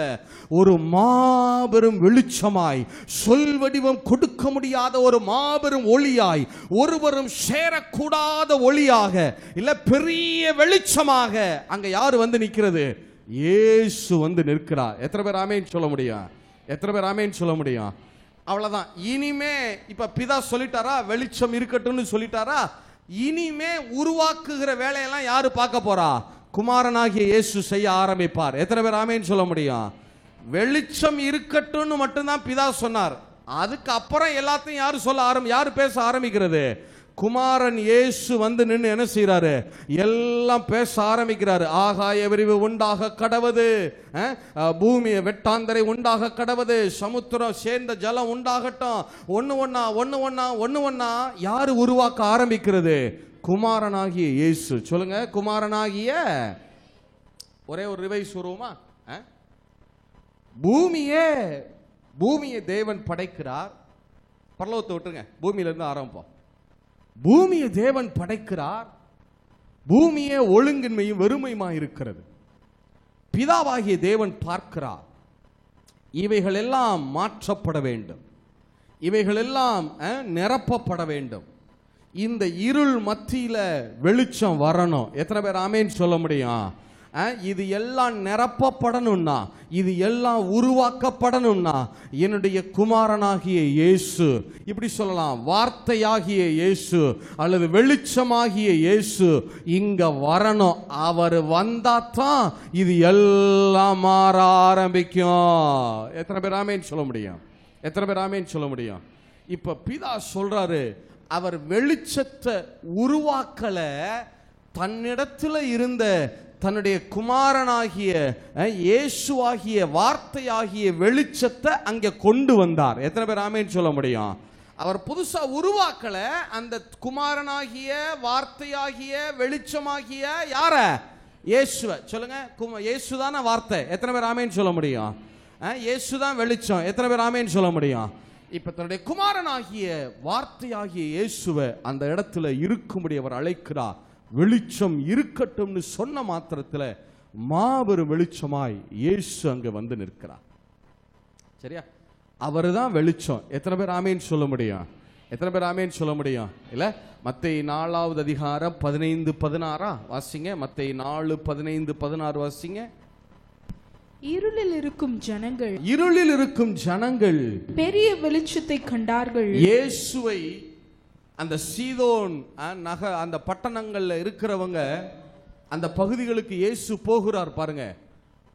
ஒரு மாபெரும் வெளிச்சமாய், சொல் வடிவம் கொடுக்க முடியாத ஒரு மாபெரும் ஒளியாய், ஒருவரும் சேரக்கூடாத ஒளியாக, இல்ல பெரிய வெளிச்சமாக அங்க யாரு வந்து நிக்கிறது? இயேசு வந்து நிற்கிறார். எத்தனை பேர் ஆமென் சொல்ல முடியும்? எத்தனை பேர் ஆமென் சொல்ல முடியும்? அவ்வளவுதான். இனிமே இப்ப பிதா சொல்லிட்டாரா, வெளிச்சம் இருக்கட்டும்னு சொல்லிட்டாரா, இனிமே உருவாக்குகிற வேலையெல்லாம் யாரு பார்க்க போறா? குமாரனாகிய இயேசு செய்ய ஆரம்பிப்பார். எத்தனை பேர் ஆமென் சொல்ல முடியும்? வெளிச்சம் இருக்கட்டும்னு மட்டும்தான் பிதா சொன்னார். அதுக்கு அப்புறம் எல்லாத்தையும் யாரு பேச ஆரம்பிக்கிறது? குமாரன் இயேசு வந்து நின்று என்ன செய்யறாரு? எல்லாம் பேச ஆரம்பிக்கிறாரு. ஆகாய விரிவு உண்டாக கடவது, பூமி வெட்டாந்தரை உண்டாக கடவது, சமுத்திரம் சேர்ந்த ஜலம் உண்டாகட்டும். ஒன்னு ஒன்னா யாரு உருவாக்க ஆரம்பிக்கிறது? குமாரனாகிய இயேசு. சொல்லுங்க, குமாரனாகிய. ஒரே ஒரு ரிவைஸ் வருவோமா? பூமியை தேவன் படைக்கிறார். பரலோகத்தை விட்டுருங்க, பூமியில இருந்து ஆரம்பிப்போம். பூமியை தேவன் படைக்கிறார். பூமியே ஒழுங்கின்மையும் வெறுமையுமா இருக்கிறது. பிதாவாகிய தேவன் பார்க்கிறார், இவைகள் எல்லாம் மாற்றப்பட வேண்டும், இவைகள் எல்லாம் நிரப்பப்பட வேண்டும். இந்த இருள் மத்தியில வெளிச்சம் வரணும். எத்தனை பேர் ஆமென் சொல்ல முடியும்? இது எல்லாம் நிரப்பப்படணும்னா, இது எல்லாம் உருவாக்கப்படணும்னா என்னுடைய குமாரனாகிய இயேசு, இப்படி சொல்லலாம், வார்த்தையாகிய இயேசு அல்லது வெளிச்சமாகிய இயேசு இங்க வரணும். அவர் வந்தாதான் இது எல்லாம் மாற ஆரம்பிக்கும். எத்தனை பேர் ஆமென் சொல்ல முடியும்? எத்தனை பேர் ஆமென் சொல்ல முடியும்? இப்ப பிதா சொல்றாரு, அவர் வெளிச்சத்தை உருவாக்கல, தன்னிடத்துல இருந்த தன்னுடைய குமாரனாகிய இயேசுவாகிய வார்த்தையாகிய வெளிச்சத்தை அங்கே கொண்டு வந்தார். எத்தனை பேர் ஆமென் சொல்ல முடியும்? அவர் புதுசா உருவாக்கல, அந்த குமாரனாகிய வார்த்தையாகிய வெளிச்சமாகிய யார? இயேசுவ. சொல்லுங்க, இயேசுதான வார்த்தை. எத்தனை பேர் ஆமென் சொல்ல முடியும்? இயேசுதான் வெளிச்சம். எத்தனை பேர் ஆமென் சொல்ல முடியும்? இப்ப தன்னுடைய குமாரனாகிய வார்த்தையாகிய இயேசுவை அந்த இடத்துல இருக்கும்படி அவர் அழைக்கிறார். வெளிச்சம் இருக்கட்டும்னு சொன்ன மாத்திரத்தில் மாபெரும் வெளிச்சமாய் இயேசு அங்க வந்து நிற்கிறார். சரியா? அவரு தான் வெளிச்சம். எத்தனை பேர் ஆமென் சொல்ல முடியும்? எத்தனை பேர் ஆமென் சொல்ல முடியும்? இல்ல, மத்தேயு 4வது அதிகாரம் 15-16 வாசிங்க. மத்தேயு 4:15-16 வாசிங்க. இருளில் இருக்கும் ஜனங்கள் பெரிய வெளிச்சத்தை கண்டார்கள். இயேசுவை அந்த சீதோன் அந்த பட்டணங்கள்ல இருக்கிறவங்க, அந்த பகுதிகளுக்கு இயேசு போகிறார் பாருங்க.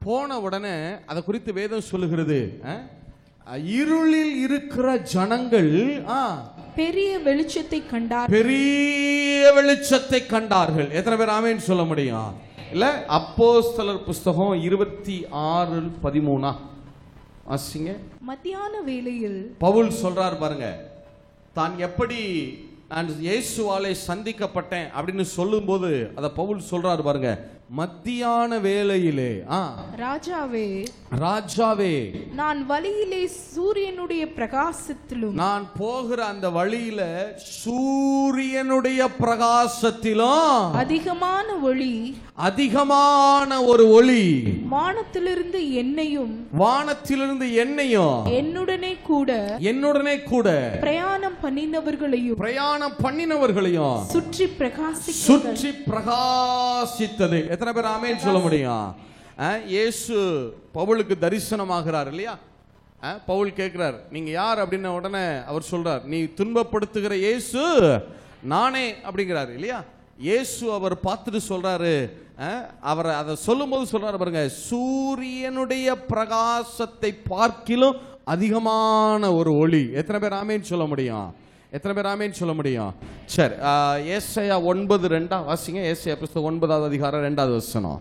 போன உடனே அதை குறித்து வேதம் சொல்லுகிறது, இருளில் இருக்கிற ஜனங்கள் பெரிய வெளிச்சத்தை கண்டார்கள். பெரிய வெளிச்சத்தை கண்டார்கள். எத்தனை பேர் ஆமென் சொல்ல முடியும்? இல்ல, அப்போஸ்தலர் புஸ்தகம் 26:13 வாசிங்க. மத்தியான வேளையில் பவுல் சொல்றார் பாருங்க, தான் எப்படி நான் இயேசுவாலே சந்திக்கப்பட்டேன் அப்படின்னு சொல்லும்போது அத பவுல் சொல்றாரு பாருங்க. மத்தியான வேளையிலே, ராஜாவே நான் வழியிலே சூரியனுடைய பிரகாசத்திலும், நான் போகிற அந்த வழியில சூரியனுடைய பிரகாசத்திலும் அதிகமான ஒரு ஒளி வானத்திலிருந்து என்னையும் என்னுடனே கூட பிரயாணம் பண்ணினவர்களையும் சுற்றி பிரகாசித்தது. எத்தனை பேர் ஆமென் சொல்ல முடியும்? இயேசு பவுலுக்கு தரிசனமாகிறார் இல்லையா? பவுல் கேட்கிறார், நீங்க யார் அப்படின்ன உடனே அவர் சொல்றார், நீ துன்பப்படுத்துகிற இயேசு நானே அப்படிங்கிறார் இல்லையா? இயேசு அவர் பார்த்துட்டு சொல்றாரு, அவர் அதை சொல்லும் போது சொல்றாரு பாருங்க, சூரியனுடைய பிரகாசத்தை பார்க்கிலும் அதிகமான ஒரு ஒளி. எத்தனை பேர் ஆமென் சொல்ல முடியும்? எத்தனை பேர் ஆமென் சொல்ல முடியும்? சரி, ஏசாயா 9:2 வாசிங்க. ஏசாயா புத்தகம் 9வது அதிகாரம் 2வது வசனம்.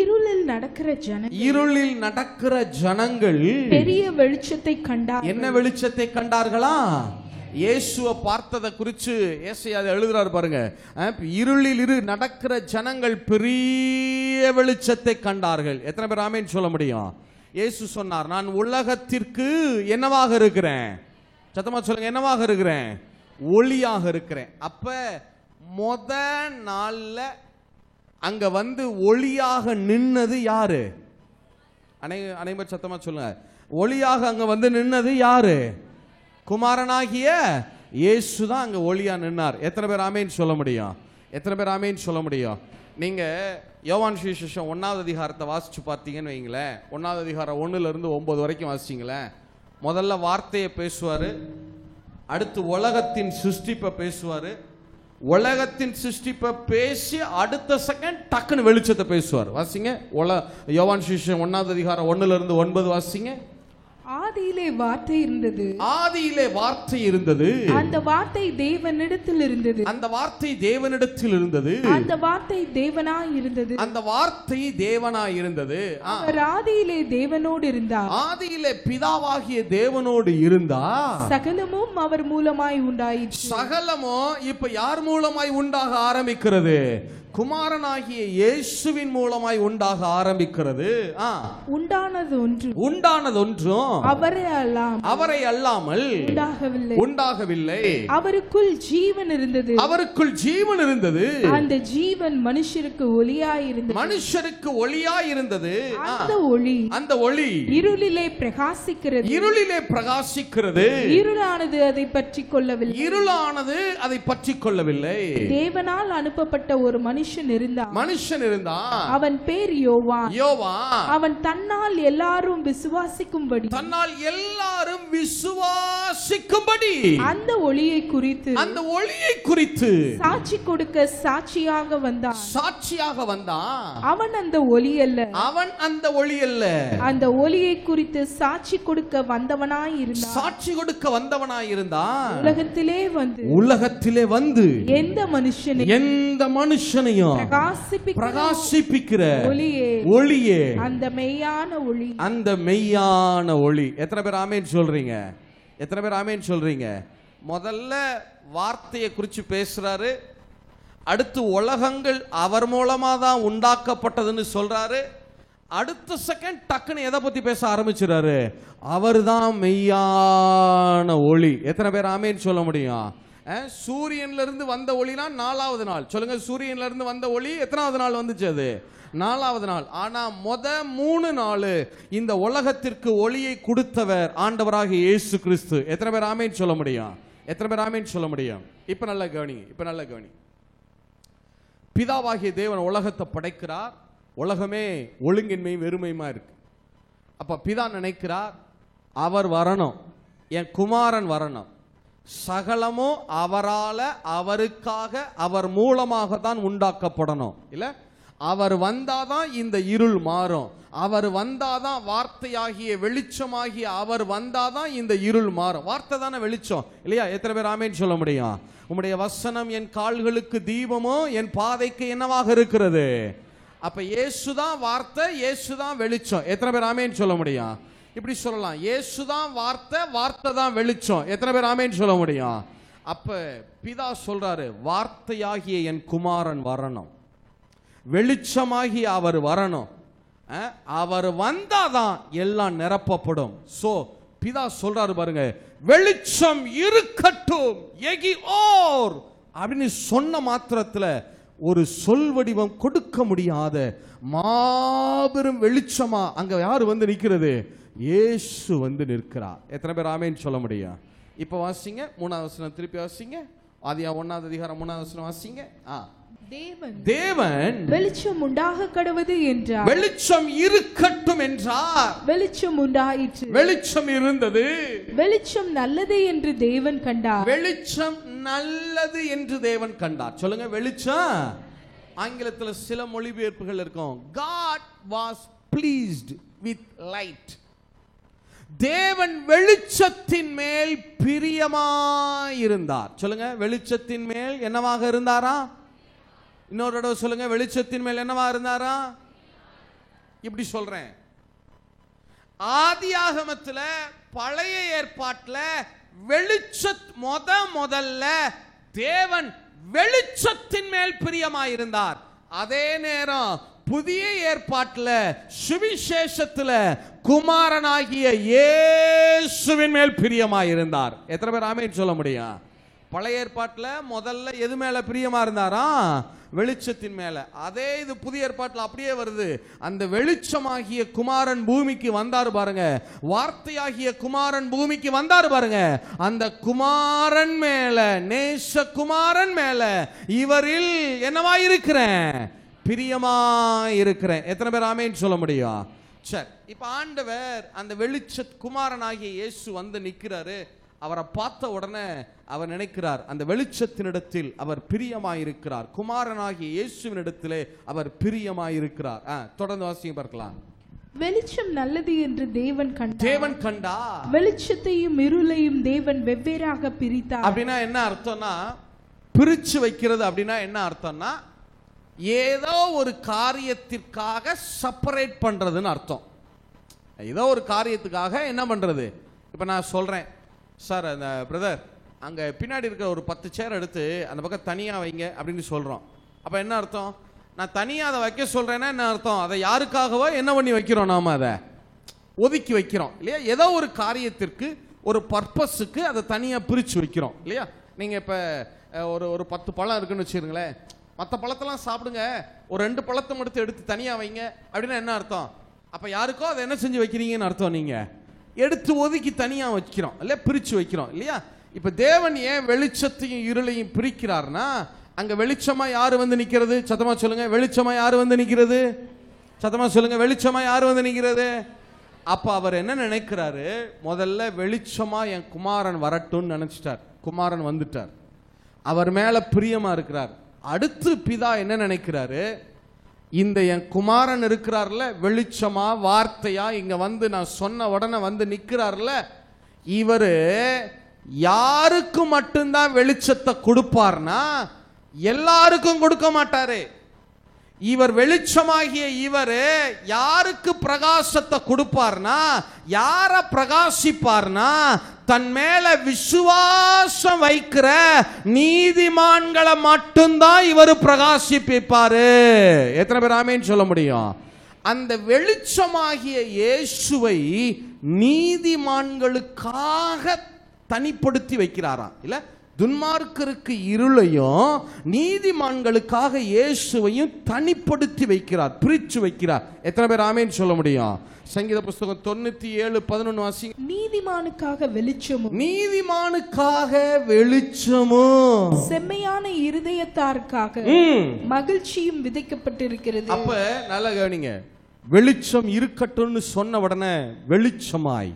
இருளில் நடக்கிற ஜனங்கள் பெரிய வெளிச்சத்தை கண்டார்கள். என்ன வெளிச்சத்தை கண்டார்களா? இயேசுவை பார்த்ததை குறித்து ஏசாயா எழுதுறாரு பாருங்க. இருளில் நடக்கிற ஜனங்கள் பெரிய வெளிச்சத்தை கண்டார்கள். எத்தனை பேர் ஆமென் சொல்ல முடியும்? இயேசு சொன்னார், நான் உலகத்திற்கு என்னவாக இருக்கிறேன்? சத்தமா சொல்லுங்க, என்னவாக இருக்கிறேன்? ஒளியாக இருக்கிறேன். அப்ப முத நாள்ல அங்க வந்து ஒளியாக நின்னது யாரு? அனைவரும் சத்தமா சொல்லுங்க, ஒளியாக அங்க வந்து நின்னது யாரு? குமாரனாகிய இயேசு தான் அங்க ஒளியா நின்னார். எத்தனை பேர் ஆமென் சொல்ல முடியும்? எத்தனை பேர் ஆமென் சொல்ல முடியும்? நீங்க யோவான் சுவிசேஷம் 1வது அதிகாரத்தை வாசிச்சு பார்த்தீங்கன்னு வைங்களேன், 1வது அதிகாரம் 1லிருந்து 9 வரைக்கும் வாசிச்சிங்களேன். முதல்ல வார்த்தையை பேசுவாரு, அடுத்து உலகத்தின் சிருஷ்டிப்பை பேசுவாரு, உலகத்தின் சிருஷ்டிப்பை பேசி அடுத்த செகண்ட் டக்குன்னு வெளிச்சத்தை பேசுவார். வாசிங்க யோவான் சுவிசேஷம் 1வது அதிகாரம் 1லிருந்து 9 வாசிங்க. ஆதியிலே வார்த்தை இருந்தது, ஆதியிலே வார்த்தை இருந்தது, அந்த வார்த்தை தேவனிடத்தில் இருந்தது, அந்த வார்த்தை தேவனிடத்தில் இருந்தது, அந்த வார்த்தை தேவனாய் இருந்தது, அந்த வார்த்தை தேவனாய் இருந்தது. அவர் ஆதியிலே தேவனோடு இருந்தார், ஆதியிலே பிதாவாகிய தேவனோடு இருந்தார். சகலமும் அவர் மூலமாய் உண்டாயிற்று. சகலமோ இப்ப யார் மூலமாய் உண்டாக ஆரம்பிக்கிறது? குமாரனாகிய இயேசுவின் மூலமாய் உண்டாக ஆரம்பிக்கிறது. உண்டானது ஒன்றும் அவரை அல்லாமல் உண்டாகவில்லை. அவருக்குள் ஜீவன் இருந்தது, அவருக்குள் ஜீவன் இருந்தது, அந்த ஜீவன் மனுஷருக்கு ஒளியாய் இருந்தது, மனுஷருக்கு ஒளியாய் இருந்தது. அந்த ஒளி இருளிலே பிரகாசிக்கிறது, இருளிலே பிரகாசிக்கிறது, இருளானது அதை பற்றிக் கொள்ளவில்லை, இருளானது அதை பற்றிக் கொள்ளவில்லை. தேவனால் அனுப்பப்பட்ட ஒரு மனுஷன் இருந்தான், அவன் பேர் யோவான். அவன் தன்னால் எல்லாரும் விசுவாசிக்கும்படி அந்த ஒளியை குறித்து சாட்சி கொடுக்க சாட்சியாக வந்தான். அவன் அந்த ஒளி அல்ல, அந்த ஒளியை குறித்து சாட்சி கொடுக்க வந்தவனாய் இருந்தான். உலகத்திலே வந்து எந்த மனுஷனையும் பிரகாசிப்பிக்கிற ஒளியே, அந்த மெய்யான ஒளி. எத்தனை பேர் ஆமென் சொல்றீங்க? எத்தனை பேர் ஆமென் சொல்றீங்க? முதல்ல வார்த்தையை குறித்து பேசுறாரு, அடுத்து உலகங்கள் அவர் மூலமா தான் உண்டாக்கப்பட்டதுன்னு சொல்றாரு, அடுத்த செகண்ட் டக்குன்னு எதை பத்தி பேச ஆரம்பிச்சுறாரு? அவர்தான் மெய்யான ஒளி. எத்தனை பேர் ஆமென் சொல்ல முடியும்? சூரியன்ல இருந்து வந்த ஒளினா 4வது நாள். சொல்லுங்க, சூரியன்ல இருந்து வந்த ஒளி எத்தனாவது நாள் வந்துச்சு? அது 4வது நாள். ஆனா 3 நாள் இந்த உலகத்திற்கு ஒளியை கொடுத்தவர் ஆண்டவராகிய இயேசு கிறிஸ்து. எத்தனை பேர் ஆமென் சொல்ல முடியும்? எத்தனை பேர் ஆமென் சொல்ல முடியும்? இப்ப நல்லா கவனி. பிதாவாகிய தேவன் உலகத்தை படைக்கிறார். உலகமே ஒழுங்கின்மையும் வெறுமையுமா இருக்கு. அப்ப பிதா நினைக்கிறார், அவர் வரணும், என் குமாரன் வரணும், சகலமோ அவரால, அவருக்காக, அவர் மூலமாக தான் உண்டாக்கப்படணும். இல்ல, அவர் வந்தாதான் இந்த இருள் மாறும், அவர் வந்தாதான் வார்த்தையாகிய வெளிச்சமாகிய அவர் வந்தாதான் இந்த இருள் மாறும். வார்த்தை தானே வெளிச்சம் இல்லையா? எத்தனை பேர் ஆமென் சொல்ல முடியும்? உம்முடைய வசனம் என் கால்களுக்கு தீபமோ என் பாதைக்கு என்னவாக இருக்கிறது. அப்ப இயேசுதான் வார்த்தை, இயேசுதான் வெளிச்சம். எத்தனை பேர் ஆமென் சொல்ல முடியும்? இப்படி சொல்லலாம், இயேசுதான் வார்த்தை, வார்த்தை தான் வெளிச்சம். எத்தனை பேர் ஆமென் சொல்ல முடியும்? அப்ப பிதா சொல்றாரு, வார்த்தையாகிய என் குமாரன் வரணும், வெளிச்சமாகிய அவர் வரணும், அவர் வந்தாதான் எல்லாம் நிரப்பப்படும். சோ பிதா சொல்றாரு பாருங்க, வெளிச்சம் இருக்கட்டும் எகியோர் அப்படின்னு சொன்ன மாத்திரத்துல ஒரு சொல் வடிவம் கொடுக்க முடியாத மாபெரும் வெளிச்சமா அங்க யாரு வந்து நிக்கிறது? இயேசு வந்து நிற்கிறார். எத்தனை பேர் ஆமென் சொல்ல முடியும்? இப்ப வாசிங்க 3வது வசனம், திருப்பி வாசிங்க. ஆதியா 1வது அதிகாரம் 3வது வசனம் வாசிங்க. தேவன் வெளிச்சம் உண்டாக கடவது என்றார், வெளிச்சம் இருக்கட்டும் என்றார், வெளிச்சம் உண்டாயிற்று, வெளிச்சம் இருந்தது, வெளிச்சம் நல்லது என்று தேவன் கண்டார், வெளிச்சம் நல்லது என்று தேவன் கண்டார். சொல்லுங்க, வெளிச்சம். ஆங்கிலத்தில் சில மொழிபெயர்ப்புகள் இருக்கும், God was pleased with light. தேவன் வெளிச்சத்தின் மேல் பிரியமாயிருந்தார். சொல்லுங்க, வெளிச்சத்தின் மேல் என்னவாக இருந்தாரா? இன்னொரு தடவை சொல்லுங்க, வெளிச்சத்தின் மேல் என்னவா இருந்தாரா? இப்படி சொல்றேன், ஆதியாகமத்துல பழைய ஏற்பாட்டுல முதல்ல தேவன் வெளிச்சத்தின் மேல் பிரியமாயிருந்தார். அதே நேரம் புதிய ஏற்பாட்டுல சுவிசேஷத்துல குமாரனாகிய இயேசுவின் மேல் பிரியமாயிருந்தார். எத்தனை பேர் ஆமென் சொல்ல முடியும்? பழைய ஏற்பாட்டுல முதல்ல எது மேல பிரியமா இருந்தாரா? வெளிச்சத்தின் மேல. அதே இது புதிய ஏற்பாட்டில் அப்படியே வருது. அந்த வெளிச்சமாகிய குமாரன் பூமிக்கு வந்தாரு பாருங்க, வார்த்தையாகிய குமாரன் பூமிக்கு வந்தாரு பாருங்க, அந்த குமாரன் மேல, நேச குமாரன் மேல இவரில் என்னவா இருக்கிறேன்? பிரியமாயிருக்கிறேன். எத்தனை பேர் ஆமேன்னு சொல்ல முடியும்? சரி, இப்ப ஆண்டவர் அந்த குமாரனாகிய இயேசு வந்து நிற்கிறாரு. அவரை பார்த்த உடனே அவர் நினைக்கிறார், அந்த வெளிச்சத்தினிடத்தில் அவர் பிரியமாயிருக்கிறார், குமாரனாகிய இயேசுவினிடத்திலே அவர் பிரியமாயிருக்கிறார். தொடர்ந்து வாசிங்க பார்க்கலாம். வெளிச்சம் நல்லது என்று தேவன் கண்டா வெளிச்சத்தையும் இருளையும் தேவன் வெவ்வேறாக பிரித்தார். அப்படின்னா என்ன அர்த்தம்னா, பிரிச்சு வைக்கிறது அப்படின்னா என்ன அர்த்தம்னா, ஏதோ ஒரு காரியத்திற்காக செப்பரேட் பண்றதுன்னு அர்த்தம். ஏதோ ஒரு காரியத்துக்காக என்ன பண்றது? இப்ப நான் சொல்றேன், சார் அந்த பிரதர் அங்க பின்னாடி இருக்கிற ஒரு 10 சேர் எடுத்து அந்த பக்கம் தனியா வைங்க அப்படின்னு சொல்றோம். அப்ப என்ன அர்த்தம்? நான் தனியா அதை வைக்க சொல்றேன்னா என்ன அர்த்தம்? அதை யாருக்காகவோ என்ன பண்ணி வைக்கிறோம்? நாம அதை ஒதுக்கி வைக்கிறோம் இல்லையா? ஏதோ ஒரு காரியத்திற்கு, ஒரு பர்பஸுக்கு அதை தனியா பிரிச்சு வைக்கிறோம் இல்லையா? நீங்க இப்ப ஒரு 10 பழம் இருக்குன்னு வச்சுருங்களேன், மற்ற பழத்தெல்லாம் சாப்பிடுங்க, ஒரு 2 பழத்தை மட்டும் எடுத்து தனியா வைங்க அப்படின்னா என்ன அர்த்தம்? அப்ப யாருக்கோ அதை என்ன செஞ்சு வைக்கிறீங்கன்னு அர்த்தம். நீங்க எடுத்து ஒதுக்கி தனியா வைக்கிறோம் இல்லையா, பிரிச்சு வைக்கிறோம் இல்லையா? இப்ப தேவன் ஏன் வெளிச்சத்தையும் இருளையும் பிரிக்கிறார்னா, அங்க வெளிச்சமா யாரு வந்து நிக்கிறது? சத்தமா சொல்லுங்க. வெளிச்சமா யாரு வந்து நிக்கிறது? சத்தமா சொல்லுங்க. வெளிச்சமா யாரு வந்து நிக்கிறது? அப்ப அவர் என்ன நினைக்கிறாரு? முதல்ல வெளிச்சமா என் குமாரன் வரட்டும்னு நினைச்சிட்டார். குமாரன் வந்துட்டார், அவர் மேல பிரியமா இருக்கிறார். அடுத்து பிதா என்ன நினைக்கிறாரு? இந்த என் குமாரன் இருக்கிறார்ல, வெளிச்சமா வார்த்தையா இங்க வந்து நான் சொன்ன உடனே வந்து நிக்கிறார்ல, இவரு யாருக்கு மட்டும்தான் வெளிச்சத்தை கொடுப்பார்னா எல்லாருக்கும் கொடுக்க மாட்டாரு. இவர் வெளிச்சமாகிய இவரு யாருக்கு பிரகாசத்தை கொடுப்பார்னா, யார பிரகாசிப்பார்னா, தன் மேல விசுவாசம் வைக்கிற நீதிமான்களை மட்டும்தான் இவர் பிரகாசிப்பாரு. எத்தனை பேர் ஆமேன்னு சொல்ல முடியும்? அந்த வெளிச்சமாகிய இயேசுவை நீதிமான்களுக்காக தனிப்படுத்தி வைக்கிறாராம் இல்ல? துன்மார்க்கருக்கு இருளையும் நீதிமான்களுக்காக இயேசுவையும் தனிப்படுத்தி வைக்கிறார், பிரிச்சு வைக்கிறார். எத்தனை பேர் ஆமேன்னு சொல்ல முடியும்? சங்கீத புஸ்தகம் 97:11 வாசி. நீதிமானுக்காக வெளிச்சமும், நீதிமானுக்காக வெளிச்சமும், செம்மையான இருதயத்தாருக்காக மகிழ்ச்சியும் விதைக்கப்பட்டிருக்கிறது. அப்ப நல்லா கவனிங்க, வெளிச்சம் இருக்கட்டும்னு சொன்ன உடனே வெளிச்சமாய்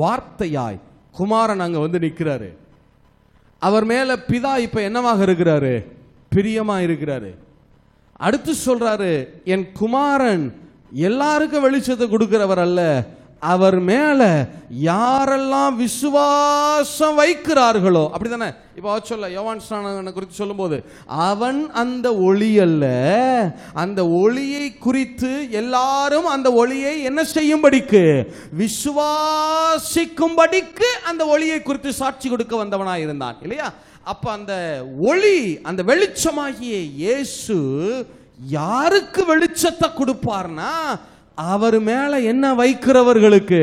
வார்த்தையாய் குமாரன் அங்க வந்து நிற்கிறாரு. அவர் மேல பிதா இப்ப என்னவாக இருக்கிறாரு? பிரியமா இருக்கிறாரு. அடுத்து சொல்றாரு, என் குமாரன் எல்லாருக்கும் வெளிச்சத்தை கொடுக்கிறவர் அல்ல, அவர் மேல யாரெல்லாம் விசுவாசம் வைக்கிறார்களோ, அப்படிதானே? இப்ப சொல்ல யோவான் ஸ்நானகனை குறித்து சொல்லும் போது, அவன் அந்த ஒளி அல்ல, அந்த ஒளியை குறித்து எல்லாரும் அந்த ஒளியை என்ன செய்யும்படிக்கு? விசுவாசிக்கும்படிக்கு அந்த ஒளியை குறித்து சாட்சி கொடுக்க வந்தவனாய் இருந்தான் இல்லையா? அப்ப அந்த ஒளி, அந்த வெளிச்சமாகிய இயேசு யாருக்கு வெளிச்சத்தை கொடுப்பார்னா, அவர் மேல என்ன வைக்கிறவர்களுக்கு?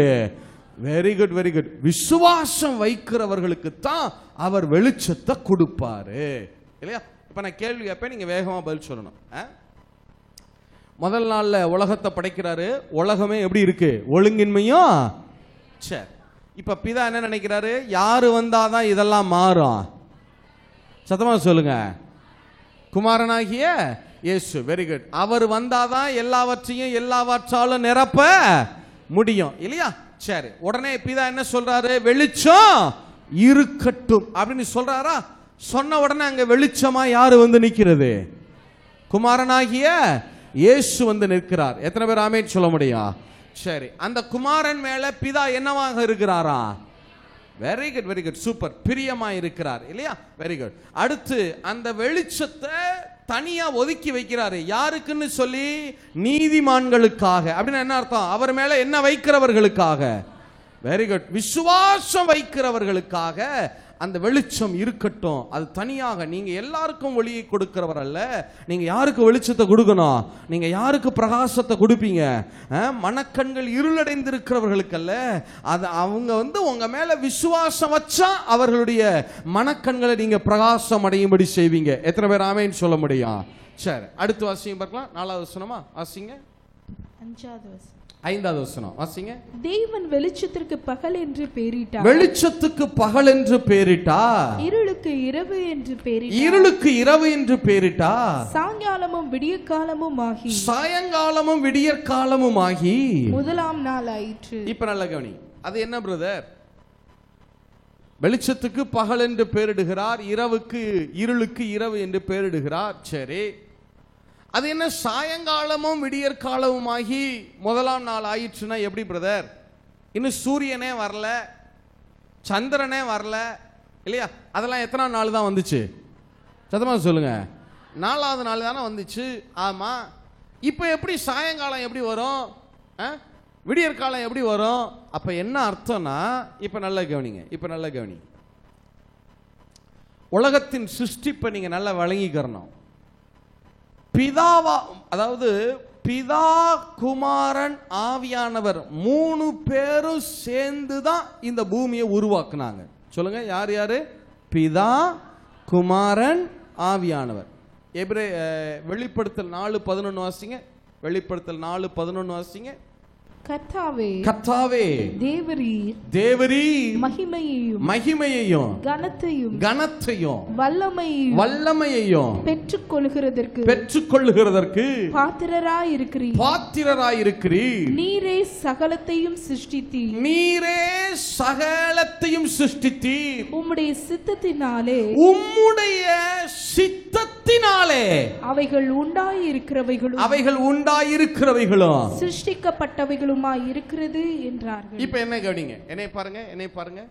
Very good, very good. விசுவாசம் வைக்கிறவர்களுக்கு தான் அவர் வெளிச்சத்தை கொடுப்பாரு இல்லையா? இப்ப நான் கேள்வி கேட்பேன், நீங்க வேகமா பதில் சொல்லணும். முதல் நாள்ல உலகத்தை படைக்கிறாரு, உலகமே எப்படி இருக்கு? ஒழுங்கின்மையும். சரி, இப்ப பிதா என்ன நினைக்கிறாரு? யாரு வந்தாதான் இதெல்லாம் மாறும்? சத்தமா சொல்லுங்க. குமாரனாகிய இயேசு. Very good. அவர் வந்தாதான் எல்லாவற்றையும் எல்லாவற்றாலும் நிரப்ப முடியும் இல்லையா? சரி, உடனே பிதா என்ன சொல்றாரு? வெளிச்சம் இருக்கட்டும் அப்படின்னு சொல்றாரா? சொன்ன உடனே அங்க வெளிச்சமா யாரு வந்து நிக்கிறது? குமாரனாகிய இயேசு வந்து நிற்கிறார். எத்தனை பேர் ஆமென் சொல்ல முடியும்? சரி, அந்த குமாரன் மேல பிதா என்னவாக இருக்கிறாரா? Very good, very good, super, பிரியமா இருக்கிறார் இல்லையா? Very good. அடுத்து அந்த வெளிச்சத்தை தனியா ஒதுக்கி வைக்கிறாரு. யாருக்குன்னு சொல்லி? நீதிமான்களுக்காக. அப்படின்னா என்ன அர்த்தம்? அவர் மேல என்ன வைக்கிறவர்களுக்காக? வெரி குட், விசுவாசம் வைக்கிறவர்களுக்காக அந்த வெளிச்சம் இருக்கட்டும். அது தனியாக. நீங்க எல்லாருக்கும் ஒளியை கொடுக்கிறவர் அல்ல. நீங்க யாருக்கு வெளிச்சத்தை கொடுக்கணும்? நீங்க யாருக்கு பிரகாசத்தை கொடுப்பீங்க? மனக்கண்கள் இருளடைந்திருக்கிறவர்களுக்கு அல்ல. அது அவங்க வந்து உங்க மேல விசுவாசம் வச்சா அவர்களுடைய மனக்கண்களை நீங்க பிரகாசம் அடையும்படி செய்வீங்க. எத்தனை பேர் ஆமென் சொல்ல முடியும்? சரி, அடுத்து வாசிங்க பார்க்கலாம். 4வது வசனமா வாசிங்க. 5வது வசனம். 5வது வசனம் வாசிங்க. தேவன் வெளிச்சத்திற்கு பகல் என்று பெயரிட்டார். வெளிச்சத்துக்கு பகல் என்று பெயரிட்டார். இருளுக்கு இரவு என்று பெயரிட்டார். இருளுக்கு இரவு என்று பெயரிட்டார். சாயங்காலமும் விடியற்காலமும் ஆகி சாயங்காலமும் விடியற்காலமும் ஆகி முதலாம் நாள் ஆயிற்று. இப்ப நல்ல கவனி. அது என்ன பிரதர்? வெளிச்சத்துக்கு பகல் என்று பெயரிடுகிறார், இருளுக்கு இரவு என்று பெயரிடுகிறார். சரி, அது என்ன சாயங்காலமும் விடியற்காலமும் ஆகி முதலாம் நாள் ஆயிற்றுனா எப்படி பிரதர்? இன்னும் சூரியனே வரல, சந்திரனே வரல இல்லையா? அதெல்லாம் எத்தனை நாள் தான் வந்துச்சு? சத்தமா சொல்லுங்க. 4வது நாள் தானே வந்துச்சு. ஆமா. இப்போ எப்படி சாயங்காலம் எப்படி வரும், விடியற்காலம் எப்படி வரும்? அப்ப என்ன அர்த்தம்னா, இப்ப நல்ல கவனி. உலகத்தின் சிருஷ்டிப்பை நீங்க நல்லா வழங்கிக்கிறணும். அதாவது பிதா, குமாரன், ஆவியானவர் 3 பேரும் சேர்ந்து தான் இந்த பூமியை உருவாக்குனாங்க. சொல்லுங்க, யார் யாரு? பிதா, குமாரன், ஆவியானவர். வெளிப்படுத்தல் 4:11 வாசிங்க. வெளிப்படுத்தல் 4:11 வாசிங்க. கர்த்தாவே தேவரீர் மகிமையையும் கனத்தையும் வல்லமையையும் பெற்றுக்கொள்ளுகிறதற்கு பாத்திரராயிருக்கிறீர். நீரே சகலத்தையும் சிருஷ்டித்தீர். உம்முடைய சித்தத்தினாலே அவைகள் உண்டாயிருக்கிறவைகளும் சிருஷ்டிக்கப்பட்டவைகளும் இருக்கிறது என்றார்கள். இப்ப என்ன கவனிங்க, என்னை பாருங்க.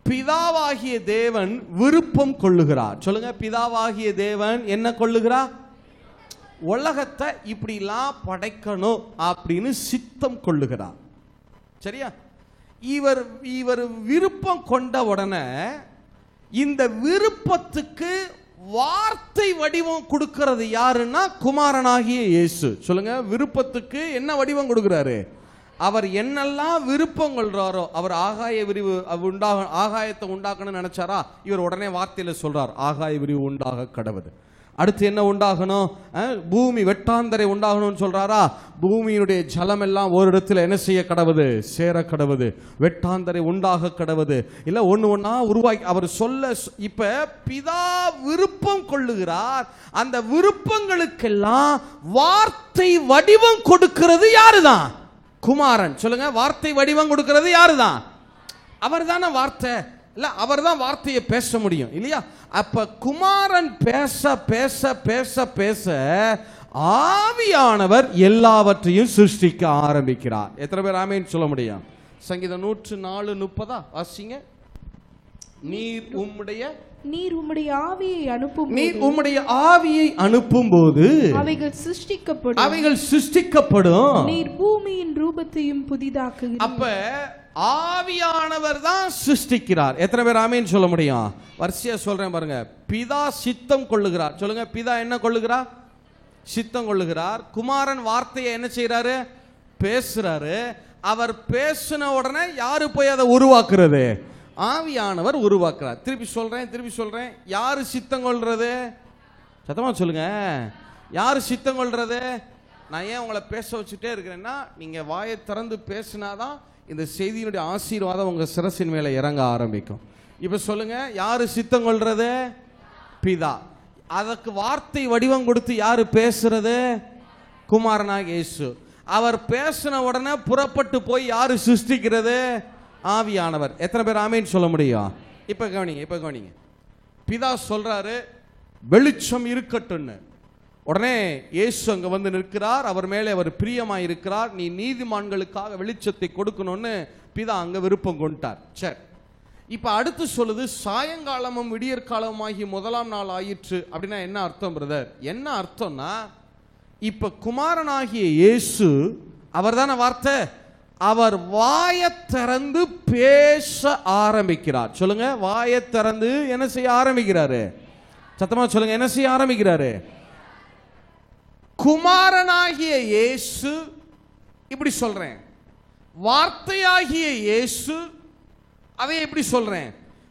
பிதாவாகிய தேவன் விருப்பம் கொள்ளுகிறார். சொல்லுங்க, பிதாவாகிய தேவன் என்ன கொள்ளுகிறார்? உலகத்தை இப்படிலாம் படைக்கணும் அப்படின்னு சித்தம் கொள்ளுகிறார். சரியா? இவர் விருப்பம் கொண்ட உடனே இந்த விருப்பத்துக்கு வார்த்தை வடிவம் கொடுக்கிறது யாருன்னா குமாரனாகிய இயேசு. சொல்லுங்க, விருப்பத்துக்கு என்ன வடிவம் கொடுக்கிறாரு? அவர் என்னெல்லாம் விருப்பம் கொள்றாரோ, அவர் ஆகாயத்தை உண்டாக்கணும்னு நினைச்சாரா, இவர் உடனே வார்த்தையில சொல்றார், ஆகாய விரிவு உண்டாக கடவுது. அடுத்து என்ன உண்டாகணும்? பூமி வெட்டாந்தரை உண்டாகணும்னு சொல்றாரா? பூமியினுடைய ஜலம் எல்லாம் ஒரு இடத்துல என்ன செய்ய கடவுது? சேர கடவுது. வெட்டாந்தரை உண்டாக கடவுது. இல்ல ஒண்ணா உருவாக்கி அவர் சொல்ல. இப்ப பிதா விருப்பம் கொள்ளுகிறார். அந்த விருப்பங்களுக்கெல்லாம் வார்த்தை வடிவம் கொடுக்கிறது யாருதான்? குமாரன். சொல்லுங்க, வார்த்தை வடிவம் கொடுக்கிறது யாருதான்? அவர் தானே வார்த்தை. இல்ல, அவர் தான் வார்த்தையை பேச முடியும் இல்லையா? அப்ப குமாரன் பேச பேச பேச பேச ஆவியானவர் எல்லாவற்றையும் சிருஷ்டிக்க ஆரம்பிக்கிறார். எத்தனை பேர் ஆமென் சொல்ல முடியும்? சங்கீதம் 104:30 வாசிங்க. நீர் உம்முடைய ஆவியை அனுப்பும்போது அவைகள் சிருஷ்டிக்கப்படும். நீர் பூமியின் ரூபத்தையும் புதிதாக்குகிறீர். அப்ப ஆவியானவர் தான் சிருஷ்டிக்கிறார். எத்தனை பேர் ஆமென் சொல்ல முடியும்? வரிசையா சொல்றேன் பாருங்க. பிதா சித்தம் கொள்ளுகிறார். சொல்லுங்க, பிதா என்ன கொள்ளுகிறார்? சித்தம் கொள்ளுகிறார். குமாரன் வார்த்தையை என்ன செய்யறாரு? பேசுறாரு. அவர் பேசின உடனே யாரு போய் அதை உருவாக்குறது? ஆவியானவர் உருவாக்குறார். திருப்பி சொல்றேன். யாரு சித்தம் கொள்றது? சத்தமா சொல்லுங்க, யாரு சித்தம் கொள்றது? நான் ஏன் உங்களை பேச வச்சுட்டே இருக்கிறேன்னா, நீங்க வாயை திறந்து பேசினாதான் இந்த செய்தியினுடைய ஆசீர்வாதம் உங்க சிரசின் மேல இறங்க ஆரம்பிக்கும். இப்ப சொல்லுங்க, யாரு சித்தம் கொள்றது? பிதா. அதற்கு வார்த்தை வடிவம் கொடுத்து யாரு பேசுறது? குமாரனாகிய இயேசு. அவர் பேசின உடனே புறப்பட்டு போய் யாரு சிருஷ்டிக்கிறது? ஆவியானவர். எத்தனை பேர் ஆமென் சொல்ல முடியும்? இப்ப கவனிங்க. பிதா சொல்றாரு, வெளிச்சம் இருக்கட்டும்னு. உடனே இயேசு அங்க வந்து நிற்கிறார். அவர் மேலே அவர் பிரியமாய் இருக்கிறார். நீ நீதிமான்களுக்காக வெளிச்சத்தை கொடுக்கணும்னு பிதா அங்க விருப்பம் கொண்டார். சரி, இப்ப அடுத்து சொல்லுது, சாயங்காலமும் விடியற்காலமாகி முதலாம் நாள் ஆயிற்று. அப்படின்னா என்ன அர்த்தம் பிரதர்? என்ன அர்த்தம்னா, இப்ப குமாரனாகிய இயேசு அவர் தானே வார்த்தை. அவர் வாயை திறந்து பேச ஆரம்பிக்கிறார். சொல்லுங்க, வாயை திறந்து என்ன செய்ய ஆரம்பிக்கிறாரு? சத்தமா சொல்லுங்க, என்ன செய்ய ஆரம்பிக்கிறாரு? குமாரனாகிய இயேசு, இப்படி சொல்றேன், வார்த்தையாகிய இயேசு, அதை எப்படி சொல்றேன்,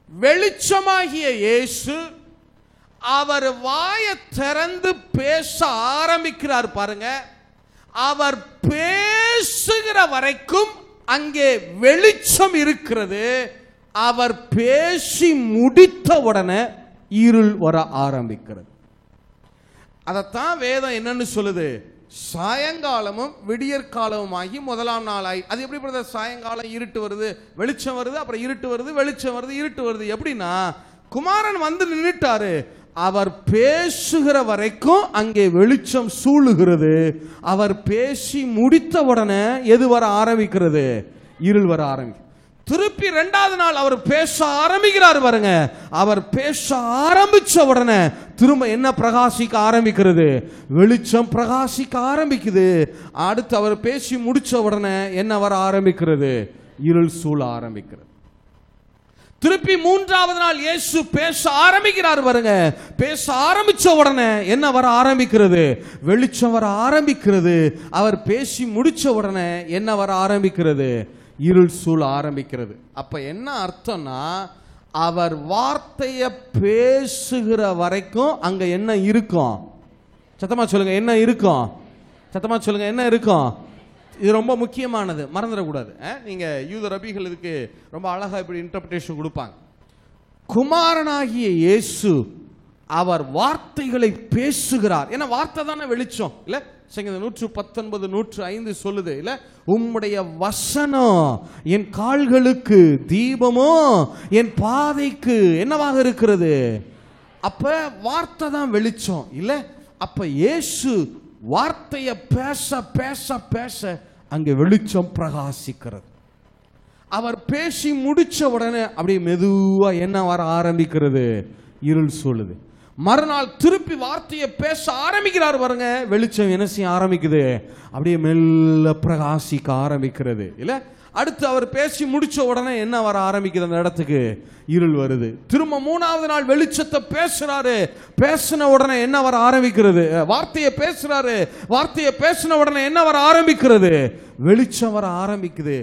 வெளிச்சமாகிய இயேசு, அவர் வாயை திறந்து பேச ஆரம்பிக்கிறார் பாருங்க. அவர் பேசுகிற வரைக்கும் அங்கே வெளிச்சம் இருக்கிறது. அவர் பேசி முடித்த உடனே இருள் வர ஆரம்பிக்கிறது. அதத்தான் வேதம் என்னன்னு சொல்லுது, சாயங்காலமும் விடியற்காலமும் ஆகி முதலாம் நாள் ஆகி. அது எப்படி பிரதர்? சாயங்காலம் இருட்டு வருது, வெளிச்சம் வருது, அப்புறம் இருட்டு வருது, வெளிச்சம் வருது, இருட்டு வருது. எப்படின்னா, குமாரன் வந்து நின்னுட்டாரு, அவர் பேசுகிற வரைக்கும் அங்கே வெளிச்சம் சூழுகிறது. அவர் பேசி முடித்த உடனே எது வர ஆரம்பிக்கிறது? இருள் வர ஆரம்பிக்கும். திருப்பி 2வது நாள் அவர் பேச ஆரம்பிக்கிறார் பாருங்க. அவர் பேச ஆரம்பிச்ச உடனே திரும்ப என்ன பிரகாசிக்க ஆரம்பிக்கிறது? வெளிச்சம் பிரகாசிக்க ஆரம்பிக்குது. அடுத்து அவர் பேசி முடிச்ச உடனே என்ன வர ஆரம்பிக்கிறது? இருள் சூழ ஆரம்பிக்கிறது. திருப்பி 3வது நாள் இயேசு பேச ஆரம்பிக்கிறார் பாருங்க. பேச ஆரம்பிச்ச உடனே என்ன வர ஆரம்பிக்கிறது? வெளிச்சம் வர ஆரம்பிக்கிறது. அவர் பேசி முடிச்ச உடனே என்ன வர ஆரம்பிக்கிறது? இருள் சூழ ஆரம்பிக்கிறது. அப்ப என்ன அர்த்தம்னா, அவர் வார்த்தையை பேசுகிற வரைக்கும் அங்க என்ன இருக்கும்? சத்தமா சொல்லுங்க, என்ன இருக்கும்? சத்தமா சொல்லுங்க, என்ன இருக்கும்? இது ரொம்ப முக்கியமானது, மறந்துடக்கூடாது. நீங்க யூத ரபிகள் இதுக்கு ரொம்ப அழகா இப்படி இன்டர்பிரேஷன் கொடுப்பாங்க. குமாரனாகிய இயேசு அவர் வார்த்தைகளை பேசுகிறார். ஏன்னா வார்த்தை தானே வெளிச்சம் இல்ல? சங்கீதம் 119 105 சொல்லுது இல்ல, உம்முடைய வசனம் என் கால்களுக்கு தீபமோ என் பாதைக்கு என்னவாக இருக்கிறது. அப்ப வார்த்தை தான் வெளிச்சம் இல்ல? அப்ப இயேசு வார்த்தையை பேச பேச பேச அங்கே வெளிச்சம் பிரகாசிக்கிறது. அவர் பேசி முடிச்ச உடனே அப்படியே மெதுவா என்ன வர ஆரம்பிக்கிறது? இருள் சூழுது. மறுநாள் திருப்பி வார்த்தையை பேச ஆரம்பிக்கிறார் பாருங்க. வெளிச்சம் என்ன செய்ய ஆரம்பிக்குது? அப்படியே மெல்ல பிரகாசிக்க ஆரம்பிக்கிறது இல்ல? அடுத்து அவர் பேசி முடிச்ச உடனே என்ன வர ஆரம்பிக்குது? அந்த இடத்துக்கு இருள் வருது. திரும்ப 3வது நாள் வெளிச்சத்தை பேசுறாரு. பேசின உடனே என்ன வர ஆரம்பிக்கிறது? வார்த்தையை பேசுறாரு. வார்த்தையை பேசின உடனே என்ன வர ஆரம்பிக்கிறது? வெளிச்சம் வர ஆரம்பிக்குது.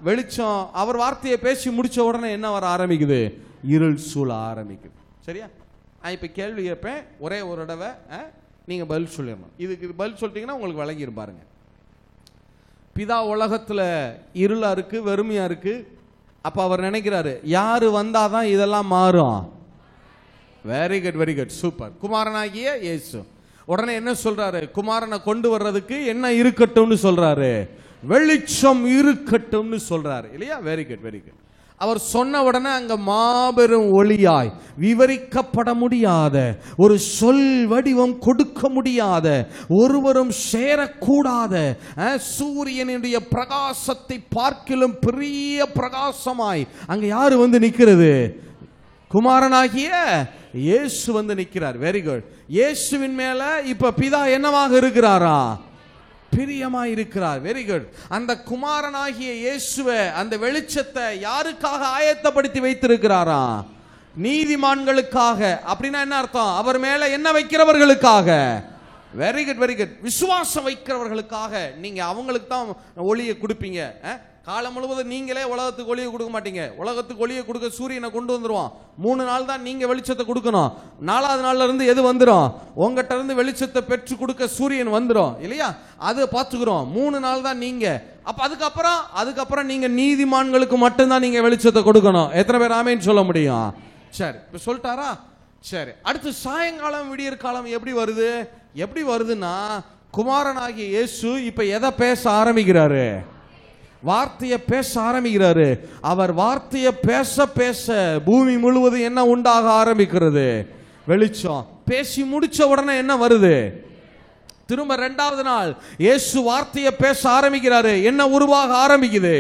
வெளிச்சம் அவர் வார்த்தையை பேசி முடிச்ச உடனே என்ன வர ஆரம்பிக்குது? இருள் சூழ ஆரம்பிக்குது. சரியா? இப்ப கேள்வி கேட்பேன், ஒரே ஒரு தடவை நீங்க பதில் சொல்லிடணும். இதுக்கு பதில் சொல்லிட்டீங்கன்னா உங்களுக்கு விளங்கிரும் பாருங்க. பிதா உலகத்துல இருளா இருக்கு, வெறுமையா இருக்கு. அப்ப அவர் நினைக்கிறாரு, யாரு வந்தாதான் இதெல்லாம் மாறும். Very good, very good, super. குமாரனாகிய இயேசு உடனே என்ன சொல்றாரு? குமாரனை கொண்டு வர்றதுக்கு என்ன இருக்கட்டும்னு சொல்றாரு? வெளிச்சம் இருக்கட்டும்னு சொல்றாரு இல்லையா? Very good, very good. அவர் சொன்ன உடனே அங்க மாபெரும் ஒளியாய், விவரிக்கப்பட முடியாத, ஒரு சொல் வடிவம் கொடுக்க முடியாத, ஒருவரும் சேரக்கூடாத சூரியனுடைய பிரகாசத்தை பார்க்கிலும் பெரிய பிரகாசமாய் அங்க யாரு வந்து நிக்கிறது? குமாரனாகிய இயேசு வந்து நிக்கிறார். Very good. இயேசுவின் மேல இப்ப பிதா என்னவாக இருக்கிறாரா? பிரியமாய் இருக்கிறார். Very good. அந்த குமாரனாகிய இயேசுவை, அந்த வெளிச்சத்தை யாருக்காக ஆயத்தப்படுத்தி வைத்திருக்கிறாரா? நீதிமான்களுக்காக. அப்படின்னா என்ன அர்த்தம்? அவர் மேல என்ன வைக்கிறவர்களுக்காக? Very good, very good. விசுவாசம் வைக்கிறவர்களுக்காக. நீங்க அவங்களுக்கு தான் ஒளியை கொடுப்பீங்க. காலம் முழுவதும் நீங்களே உலகத்துக்கு ஒளியை கொடுக்க மாட்டீங்க. உலகத்துக்கு ஒளியை கொடுக்க சூரியனை கொண்டு வந்துருவோம். 3 நாள் தான் நீங்க வெளிச்சத்தை கொடுக்கணும். 4வது நாள்ல இருந்து எது வந்துடும்? உங்ககிட்ட இருந்து வெளிச்சத்தை பெற்று கொடுக்க சூரியன் வந்துடும் இல்லையா? அது பார்த்துக்கிறோம். 3 நாள் தான் நீங்க. அப்ப அதுக்கப்புறம் நீங்க நீதிமான்களுக்கு மட்டும்தான் நீங்க வெளிச்சத்தை கொடுக்கணும். எத்தனை பேர் ஆமேன்னு சொல்ல முடியும்? சரி, இப்ப சொல்லிட்டாரா? சரி. அடுத்து சாயங்காலம் விடியற் காலம் எப்படி வருது? எப்படி வருதுன்னா, குமாரனாகிய இயேசு இப்ப எதை பேச ஆரம்பிக்கிறாரு? வார்த்தையை பேச ஆரம்பிக்கிறாரு. அவர் வார்த்தையை பேச பேச பூமி முழுவதும் என்ன உண்டாக ஆரம்பிக்கிறது? வெளிச்சம். பேசி முடிச்ச உடனே என்ன வருது? திரும்ப 2வது நாள் இயேசு வார்த்தையை பேச ஆரம்பிக்கிறாரு. என்ன உருவாக ஆரம்பிக்குது?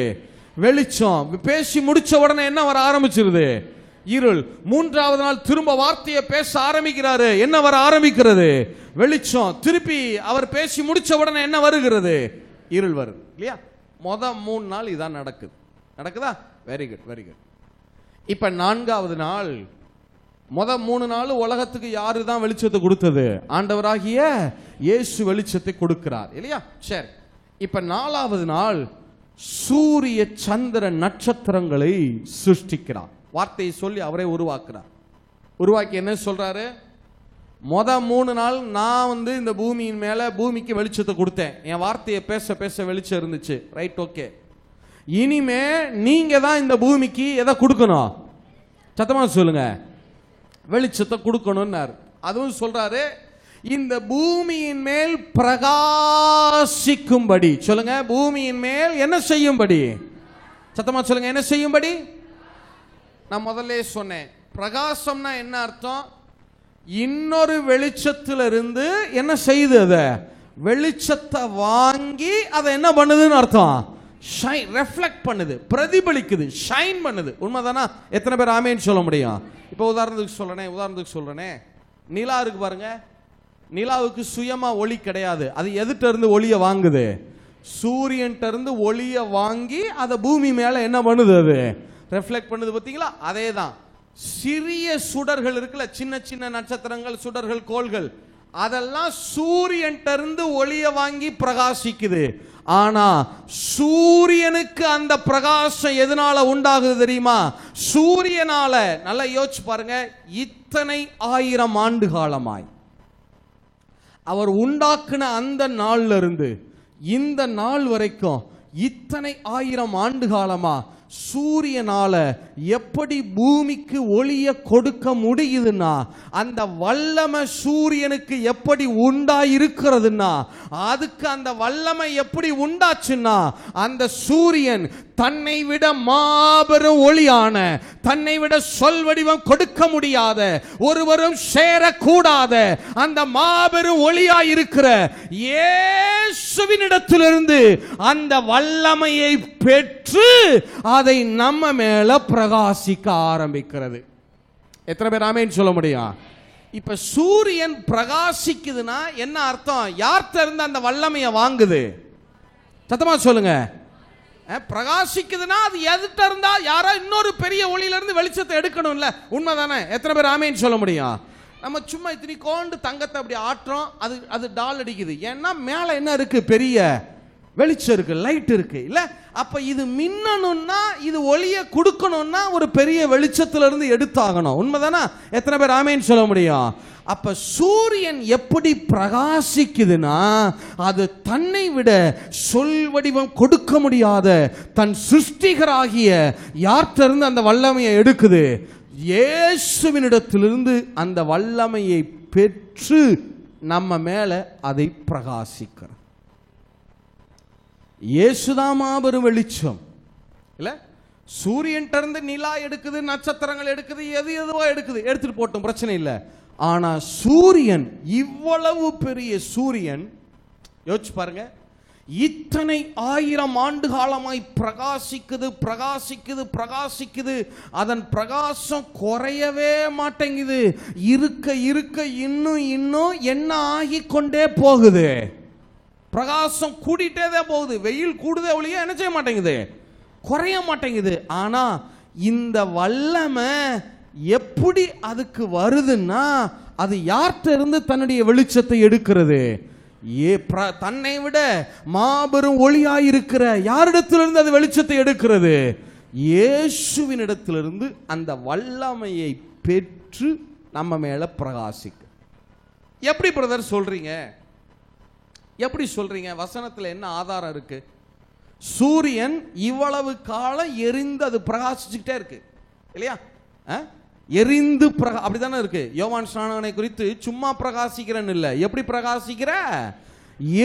வெளிச்சம். பேசி முடிச்ச உடனே என்ன வர ஆரம்பிச்சிருது? இருள். 3வது நாள் திரும்ப வார்த்தையை பேச ஆரம்பிக்கிறாரு. என்ன வர ஆரம்பிக்கிறது? வெளிச்சம். திருப்பி அவர் பேசி முடிச்ச உடனே என்ன வருகிறது? இருள் வருது இல்லையா? மொதல் 3 நாள் இதான் நடக்குதா? Very good, very good. இப்ப 4வது நாள், மொதல் 3 நாள் உலகத்துக்கு யாரு தான் வெளிச்சத்தை கொடுத்தது? ஆண்டவராகிய இயேசு வெளிச்சத்தை கொடுக்கிறார் இல்லையா? சரி. இப்ப 4வது நாள் சூரிய சந்திர நட்சத்திரங்களை சிருஷ்டிக்கிறார். வார்த்தையை சொல்லி அவரே உருவாக்குறார். உருவாக்கி என்ன சொல்றாரு? 3 நாள் நான் இந்த பூமியின் மேல பூமிக்கு வெளிச்சத்தை கொடுத்தேன். என் வார்த்தையை பேச பேச வெளிச்சம் இருந்துச்சு. Right, okay. இனிமே நீங்க தான் இந்த பூமிக்கு எதை கொடுக்கணும்? சத்தமா சொல்லுங்க, வெளிச்சத்தை கொடுக்கணும்னாரு. அதுவும் சொல்றாரு, இந்த பூமியின் மேல் பிரகாசிக்கும்படி. சொல்லுங்க, பூமியின் மேல் என்ன செய்யும்படி? சத்தமா சொல்லுங்க, என்ன செய்யும்படி? நான் முதல்ல சொன்னேன், பிரகாசம்னா என்ன அர்த்தம்? இன்னொரு வெளிச்சத்திலிருந்து என்ன செய்யுது? அத வெளிச்சத்தை வாங்கி அதை என்ன பண்ணுதுன்னு அர்த்தம்? ஷைன், ரெஃப்ளெக்ட் பண்ணுது, பிரதிபலிக்குது, ஷைன் பண்ணுது. உண்மைதானா? எத்தனை பேர் ஆமேன்னு சொல்ல முடியும்? இப்போ உதாரணத்துக்கு சொல்றேனே, நிலா இருக்கு பாருங்க. நிலாவுக்கு சுயமா ஒளி கிடையாது. அது எதிட்ட இருந்து ஒளியை வாங்குது? சூரியன்ட்ட இருந்து ஒளியை வாங்கி அதை பூமி மேல என்ன பண்ணுது? அது ரெஃப்ளெக்ட் பண்ணுது. பார்த்தீங்களா? அதே தான் சிறிய சுடர்கள் இருக்குல்ல, சின்ன சின்ன நட்சத்திரங்கள், சுடர்கள், கோள்கள், அதெல்லாம் சூரியன்ட்ட இருந்து ஒளியை வாங்கி பிரகாசிக்குது. ஆனா சூரியனுக்கு அந்த பிரகாசம் எதனால உண்டாகுது தெரியுமா? சூரியனால. நல்லா யோசிச்சு பாருங்க, இத்தனை 1000 ஆண்டு காலமாய் அவர் உண்டாக்குன அந்த நாள்ல இருந்து இந்த நாள் வரைக்கும் இத்தனை 1000 ஆண்டு காலமா சூரியனால எப்படி பூமிக்கு ஒளியை கொடுக்க முடியுதுன்னா, அந்த வல்லமை சூரியனுக்கு எப்படி உண்டாயிருக்கிறதுன்னா, அதுக்கு அந்த வல்லமை எப்படி உண்டாச்சுன்னா, அந்த சூரியன் தன்னை விட மாபெரும் ஒளியான, தன்னை விட சொல் வடிவம் கொடுக்க முடியாத, ஒருவரும் சேரக்கூடாத அந்த மாபெரும் ஒளியாயிருக்கிற இயேசுவினிடத்திலிருந்து அந்த வல்லமையை பெற்று அதை நம்ம மேல பிரகாசிக்க ஆரம்பிக்கிறது. எத்தனை பேர் ஆமென் சொல்ல முடியும்? இப்ப சூரியன் பிரகாசிக்குதுன்னா என்ன அர்த்தம்? யார்கிட்ட இருந்து அந்த வல்லமையை வாங்குது? சத்தமா சொல்லுங்க. பிரகாசிக்குதுன்னா அது எதுட்ட இருந்தா? யாரோ இன்னொரு பெரிய ஒளியில இருந்து வெளிச்சத்தை எடுக்கணும்ல. உண்மைதானே? எத்தனை பேர் ஆமென் சொல்ல முடியும்? நம்ம சும்மா இத்தனை கோண்டு தங்கத்தை அப்படி ஆட்டுறோம், அது டால் அடிக்குது. ஏன்னா மேல என்ன இருக்கு? பெரிய வெளிச்சம் இருக்கு, லைட் இருக்கு இல்ல? அப்ப இது மின்னணும்னா, இது ஒளியை கொடுக்கணும்னா ஒரு பெரிய வெளிச்சத்துல இருந்து எடுத்தாகணும். உண்மைதானா? எத்தனை பேர் ஆமென் சொல்ல முடியும்? அப்ப சூரியன் எப்படி பிரகாசிக்குதுன்னா, அது தன்னை விட சொல் வடிவம் கொடுக்க முடியாத தன் சிருஷ்டிகராகிய யார்கிட்ட இருந்து அந்த வல்லமையை எடுக்குது? இயேசுவினிடத்திலிருந்து அந்த வல்லமையை பெற்று நம்ம மேல அதை பிரகாசிக்கிறது. இயேசுதான் மாபெரும் வெளிச்சம் இல்ல? சூரியன் இருந்து நிலா எடுக்குது, நட்சத்திரங்கள் எடுக்குது, எதுவோ எடுக்குது, எடுத்துட்டு போட்டோம், பிரச்சனை இல்லை. ஆனா சூரியன், இவ்வளவு பெரிய சூரியன், யோசிச்சு பாருங்க, இத்தனை 1000 ஆண்டு காலமாய் பிரகாசிக்குது பிரகாசிக்குது பிரகாசிக்குது. அதன் பிரகாசம் குறையவே மாட்டேங்குது. இருக்க இருக்க இன்னும் இன்னும் என்ன ஆகி கொண்டே போகுது? பிரகாசம் கூடிட்டே தான் போகுது. வெயில் கூடுதே ஒழிய என்ன செய்ய மாட்டேங்குது? குறைய மாட்டேங்குது. ஆனா இந்த வல்லமை எப்படி அதுக்கு வருதுன்னா, அது யார்கிட்ட இருந்து தன்னுடைய வெளிச்சத்தை எடுக்கிறது? தன்னை விட மாபெரும் ஒளியாயிருக்கிற யாரிடத்திலிருந்து அது வெளிச்சத்தை எடுக்கிறது? இயேசுவினிடத்திலிருந்து அந்த வல்லமையை பெற்று நம்ம மேல பிரகாசிக்க. எப்படி பிரதர் சொல்றீங்க? எப்படி சொல்றீங்க? வசனத்துல என்ன ஆதாரம் இருக்கு? சூரியன் இவ்வளவு காலம் எரிந்து அது பிரகாசிச்சுக்கிட்டே இருக்கு இல்லையா? எரிந்து அப்படித்தானே இருக்கு. யோவான் ஸ்நானகனை குறித்து சும்மா பிரகாசிக்கிறேன்னு இல்ல, எப்படி பிரகாசிக்கிற?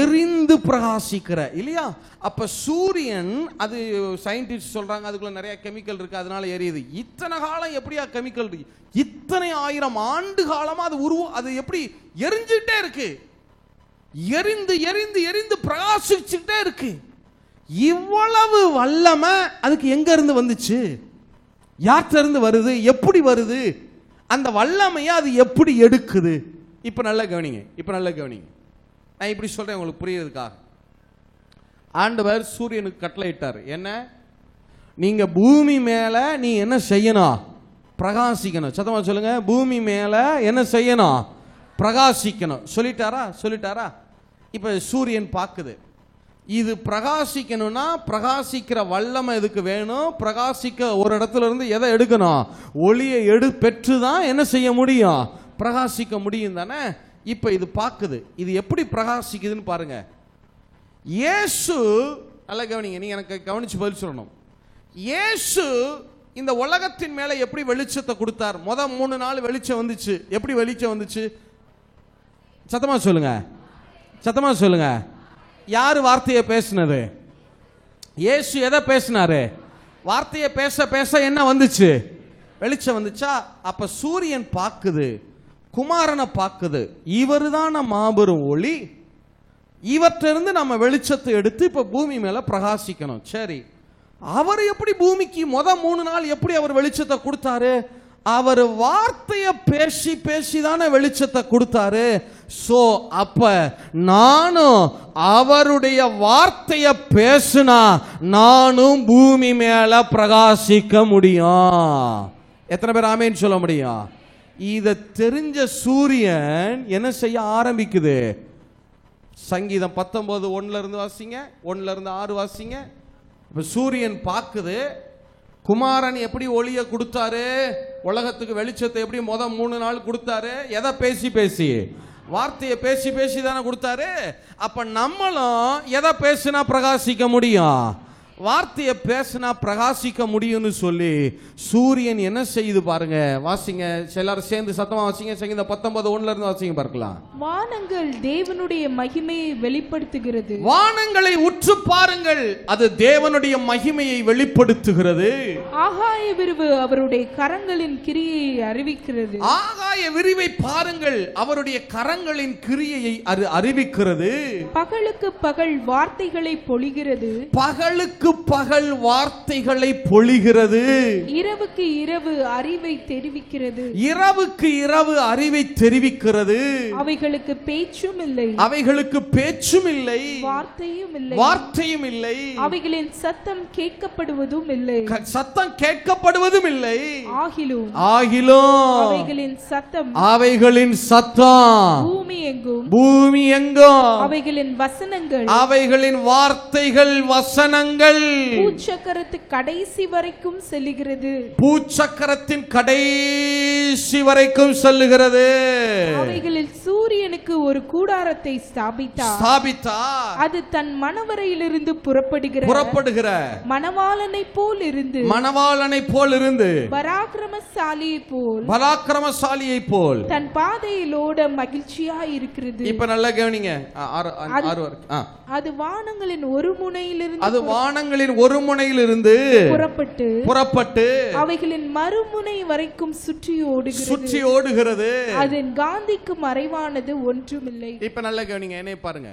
எரிந்து பிரகாசிக்கிற இல்லையா? அப்ப சூரியன், அது சயின்டிஸ்ட் சொல்றாங்க, அதுக்குள்ள நிறைய கெமிக்கல் இருக்கு, அதனால எரியுது. இத்தனை காலம் எப்படியா கெமிக்கல் இருக்கு? இத்தனை 1000 ஆண்டு காலமா அது அது எப்படி எரிஞ்சுக்கிட்டே இருக்கு? எரிந்து எரிந்து எரிந்து பிரகாசிச்சுட்டே இருக்கு. இவ்வளவு வல்லமை அதுக்கு எங்க இருந்து வந்துச்சு? யார்கிட்ட இருந்து வருது? எப்படி வருது? அந்த வல்லமையை அது எப்படி எடுக்குது? இப்ப நல்லா கவனிங்க, இப்ப நல்லா கவனிங்க. நான் இப்படி சொல்றேன் உங்களுக்கு புரியுறதுக்காக. ஆண்டவர் சூரியனுக்கு கட்டளையிட்டார், என்ன? நீங்க பூமி மேல நீ என்ன செய்யணும்? பிரகாசிக்கணும். சத்தமா சொல்லுங்க, பூமி மேல என்ன செய்யணும்? பிரகாசிக்கணும். சொல்லிட்டாரா? சொல்லிட்டாரா? இப்ப சூரியன் பார்க்குது, இது பிரகாசிக்கணும்னா பிரகாசிக்கிற வல்லமை இதுக்கு வேணும். பிரகாசிக்க ஒரு இடத்துல இருந்து எதை எடுக்கணும்? ஒளியை பெற்றுதான் என்ன செய்ய முடியும்? பிரகாசிக்க முடியும் தானே. இப்ப இது பார்க்குது, இது எப்படி பிரகாசிக்குதுன்னு பாருங்க. இயேசு, நல்லா கவனிங்க, நீங்க எனக்கு கவனிச்சு பதில் சொல்லணும். இயேசு இந்த உலகத்தின் மேல எப்படி வெளிச்சத்தை கொடுத்தார்? 3 நாள் வெளிச்சம் வந்துச்சு. எப்படி வெளிச்சம் வந்துச்சு? சத்தமா சொல்லுங்க, சத்தமா சொல்லுங்க. யாரு வார்த்தையை பேசினது? இயேசு எதை பேசினாரு? வார்த்தையை பேச பேச என்ன வந்துச்சு? வெளிச்சம் வந்துச்சா? அப்ப சூரியன் பார்க்குது, குமாரனை பார்க்குது, இவர் தான் மாபெரும் ஒளி, இவற்றிலிருந்து நம்ம வெளிச்சத்தை எடுத்து இப்ப பூமி மேல பிரகாசிக்கணும். சரி, அவர் எப்படி பூமிக்கு 3 நாள் எப்படி அவர் வெளிச்சத்தை கொடுத்தாரு? அவர் வார்த்தையை பேசி பேசி தானே வெளிச்சத்தை கொடுத்தாரு. சோ அப்ப நானும் அவருடைய வார்த்தையை பேசுனா நானும் பூமி மேல பிரகாசிக்க முடியும். எத்தனை பேர் ஆமேன்னு சொல்ல முடியும்? இத தெரிஞ்ச சூரியன் என்ன செய்ய ஆரம்பிக்குது? சங்கீதம் 19:1 இருந்து வாசிங்க, 1 இருந்து 6 வாசிங்க. இப்ப சூரியன் பார்க்குது, குமாரன் எப்படி ஒளியை கொடுத்தாரு, உலகத்துக்கு வெளிச்சத்தை எப்படி 3 நாள் கொடுத்தாரு? எதை பேசி பேசி? வார்த்தையை பேசி பேசி தானே கொடுத்தாரு. அப்ப நம்மளும் எதை பேசினா பிரகாசிக்க முடியும்? வார்த்தையை பேசினா பிரகாசிக்க முடியும்னு சொல்லி சூரியன் என்ன செய்யுது பாருங்க. வாசிங்க, எல்லாரும் சேர்ந்து சத்தமா வாசிங்க. சங்கீதம் 19:1 இருந்து வாசிங்க பார்க்கலாம். வானங்கள் தேவனுடைய மகிமையை வெளிப்படுத்துகிறது. வானங்களை உற்று பாருங்கள், அது தேவனுடைய மகிமையை வெளிப்படுத்துகிறது. ஆகாய விரிவு அவருடைய கரங்களின் கிரியையை அறிவிக்கிறது. ஆகாய விரிவை பாருங்கள், அவருடைய கரங்களின் கிரியையை அறிவிக்கிறது. பகலுக்கு பகல் வார்த்தைகளை பொழிகிறது. பகலுக்கு பகல் வார்த்தைகளை பொழிகிறது. இரவுக்கு இரவு அறிவை தெரிவிக்கிறது. இரவுக்கு இரவு அறிவை தெரிவிக்கிறது. அவைகளுக்கு பேச்சும் இல்லை, அவைகளுக்கு பேச்சும் இல்லை, வார்த்தையும் இல்லை, வார்த்தையும் இல்லை. அவைகளின் சத்தம் கேட்கப்படுவதும் இல்லை, சத்தம் கேட்கப்படுவதும் இல்லை. ஆகிலும் அவைகளின் சத்தம், அவைகளின் சத்தம் பூமி எங்கும், பூமி எங்கும், அவைகளின் வசனங்கள், அவைகளின் வார்த்தைகள் வசனங்கள் பூச்சக்கரத்து கடைசி வரைக்கும் செல்லுகிறது. பூச்சக்கரத்தின் கடைசி வரைக்கும் செல்லுகிறது. அவைகளில் சூரியனுக்கு ஒரு கூடாரத்தை ஸ்தாபித்தார். அது தன் மணவரையிலிருந்து புறப்படுகிற மணவாளனை போல் இருந்து பராக்கிரமசாலியை போல் தன் பாதையில் ஓட மகிழ்ச்சியாய் இருக்கிறது. இப்ப நல்லா கவனிங்க. அது வானங்களின் ஒரு முனையிலிருந்து புறப்பட்டு அவைகளின் மறுமுனை வரைக்கும் சுற்றி ஓடுகிறது. அதன் காந்திக்கு மறைவானது ஒன்றுமில்லை. இப்ப நல்லா கவனிங்க, என்ன பாருங்க.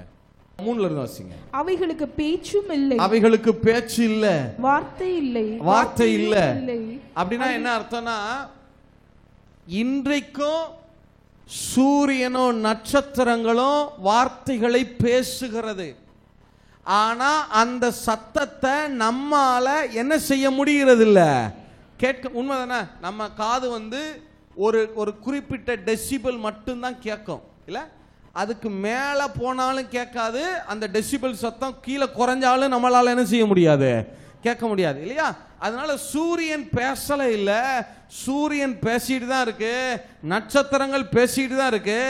3 இருந்து வாசிங்க. அவைகளுக்கு பேச்சும் இல்லை, அவைகளுக்கு பேச்சு இல்ல, வார்த்தை இல்லை. அப்படின்னா என்ன அர்த்தம்னா, இன்றைக்கும் சூரியனும் நட்சத்திரங்களும் வார்த்தைகளை பேசுகிறது. ஆனா அந்த சத்தத்தை நம்மால என்ன செய்ய முடிகிறது இல்ல, கேட்க. உண்மைதானே? நம்ம காது ஒரு குறிப்பிட்ட டெசிபல் மட்டும்தான் கேட்கும் இல்ல, அதுக்கு மேல போனாலும் கேட்காது. அந்த டெசிபல் சத்தம் கீழே குறைஞ்சாலும் நம்மளால என்ன செய்ய முடியாது, கேட்க முடியாது இல்லையா? அதனால சூரியன் பேசல இல்ல, சூரியன் பேசிட்டு தான் இருக்கு, நட்சத்திரங்கள் பேசிட்டு தான் இருக்கு.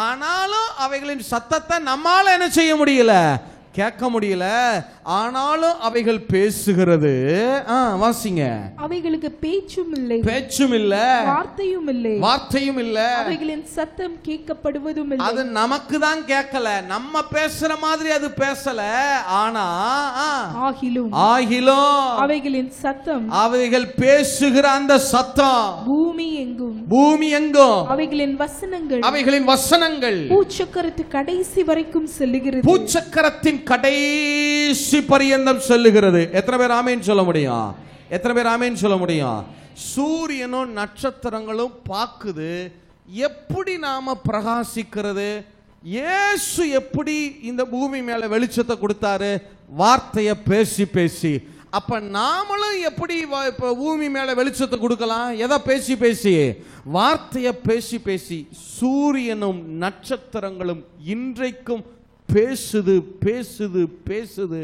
ஆனாலும் அவைகளின் சத்தத்தை நம்மால என்ன செய்ய முடியல, கேட்க முடியல. ஆனாலும் அவைகள் பேசுகிறது. வாசிங்க. அவைகளுக்கு பேச்சும் இல்லை, வார்த்தையும் இல்லை. அவைகளின் சத்தம் கேட்கப்படுவதும் இல்லை. அது நமக்கு தான் கேட்கல, நம்ம பேசுற மாதிரி அது பேசல. ஆனா ஆகிலும் அவைகளின் சத்தம், அவைகள் பேசுகிற அந்த சத்தம் பூமி எங்கும் அவைகளின் வசனங்கள் பூச்சக்கரத்து கடைசி வரைக்கும் செல்லுகிறது. பூச்சக்கரத்தின் கடைசி பரியந்தம் செல்லுகிறது. எத்தனை பேர் ஆமேன்னு சொல்ல முடியும்? எத்தனை பேர் ஆமேன்னு சொல்ல முடியும்? சூரியனும் நட்சத்திரங்களும் பார்க்குது. எப்படி நாம பிரகாசிக்கிறது? இயேசு எப்படி இந்த பூமி மேல வெளிச்சத்தை கொடுத்தாரு? வார்த்தையை பேசி பேசி. அப்ப நாமளும் எப்படி பூமி மேல வெளிச்சத்தை கொடுக்கலாம்? எதை பேசி பேசி? வார்த்தையை பேசி பேசி. சூரியனும் நட்சத்திரங்களும் இன்றைக்கும் பேசுது பேசுது பேசுது,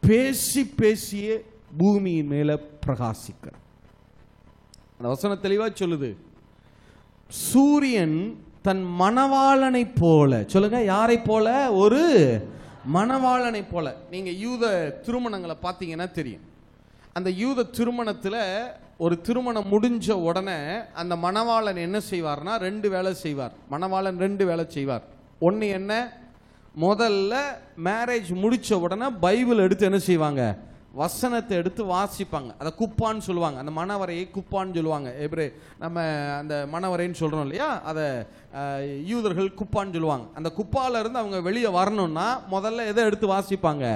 பேசி பேசியே பூமியின் மேல பிரகாசிக்கிற அந்த வசனம் தெளிவா சொல்லுது. சூரியன் தன் மணவாளனை போல, சொல்லுங்க யாரை போல? ஒரு மணவாளனை போல. நீங்க யூத திருமணங்களை பார்த்தீங்கன்னா தெரியும். அந்த யூத திருமணத்துல ஒரு திருமணம் முடிஞ்ச உடனே அந்த மணவாளன் என்ன செய்வார்னா 2 வேலை செய்வார். மணவாளன் 2 வேலை செய்வார். ஒன்று என்ன, முதல்ல மேரேஜ் முடிச்ச உடனே பைபிள் எடுத்து என்ன செய்வாங்க, வசனத்தை எடுத்து வாசிப்பாங்க. அதை குப்பான்னு சொல்லுவாங்க. அந்த மணவரையை குப்பான்னு சொல்லுவாங்க. எப்படி நம்ம அந்த மணவரைன்னு சொல்கிறோம் இல்லையா, அதை யூதர்கள் குப்பான்னு சொல்லுவாங்க. அந்த குப்பால இருந்து அவங்க வெளியே வரணும்னா முதல்ல எதை எடுத்து வாசிப்பாங்க,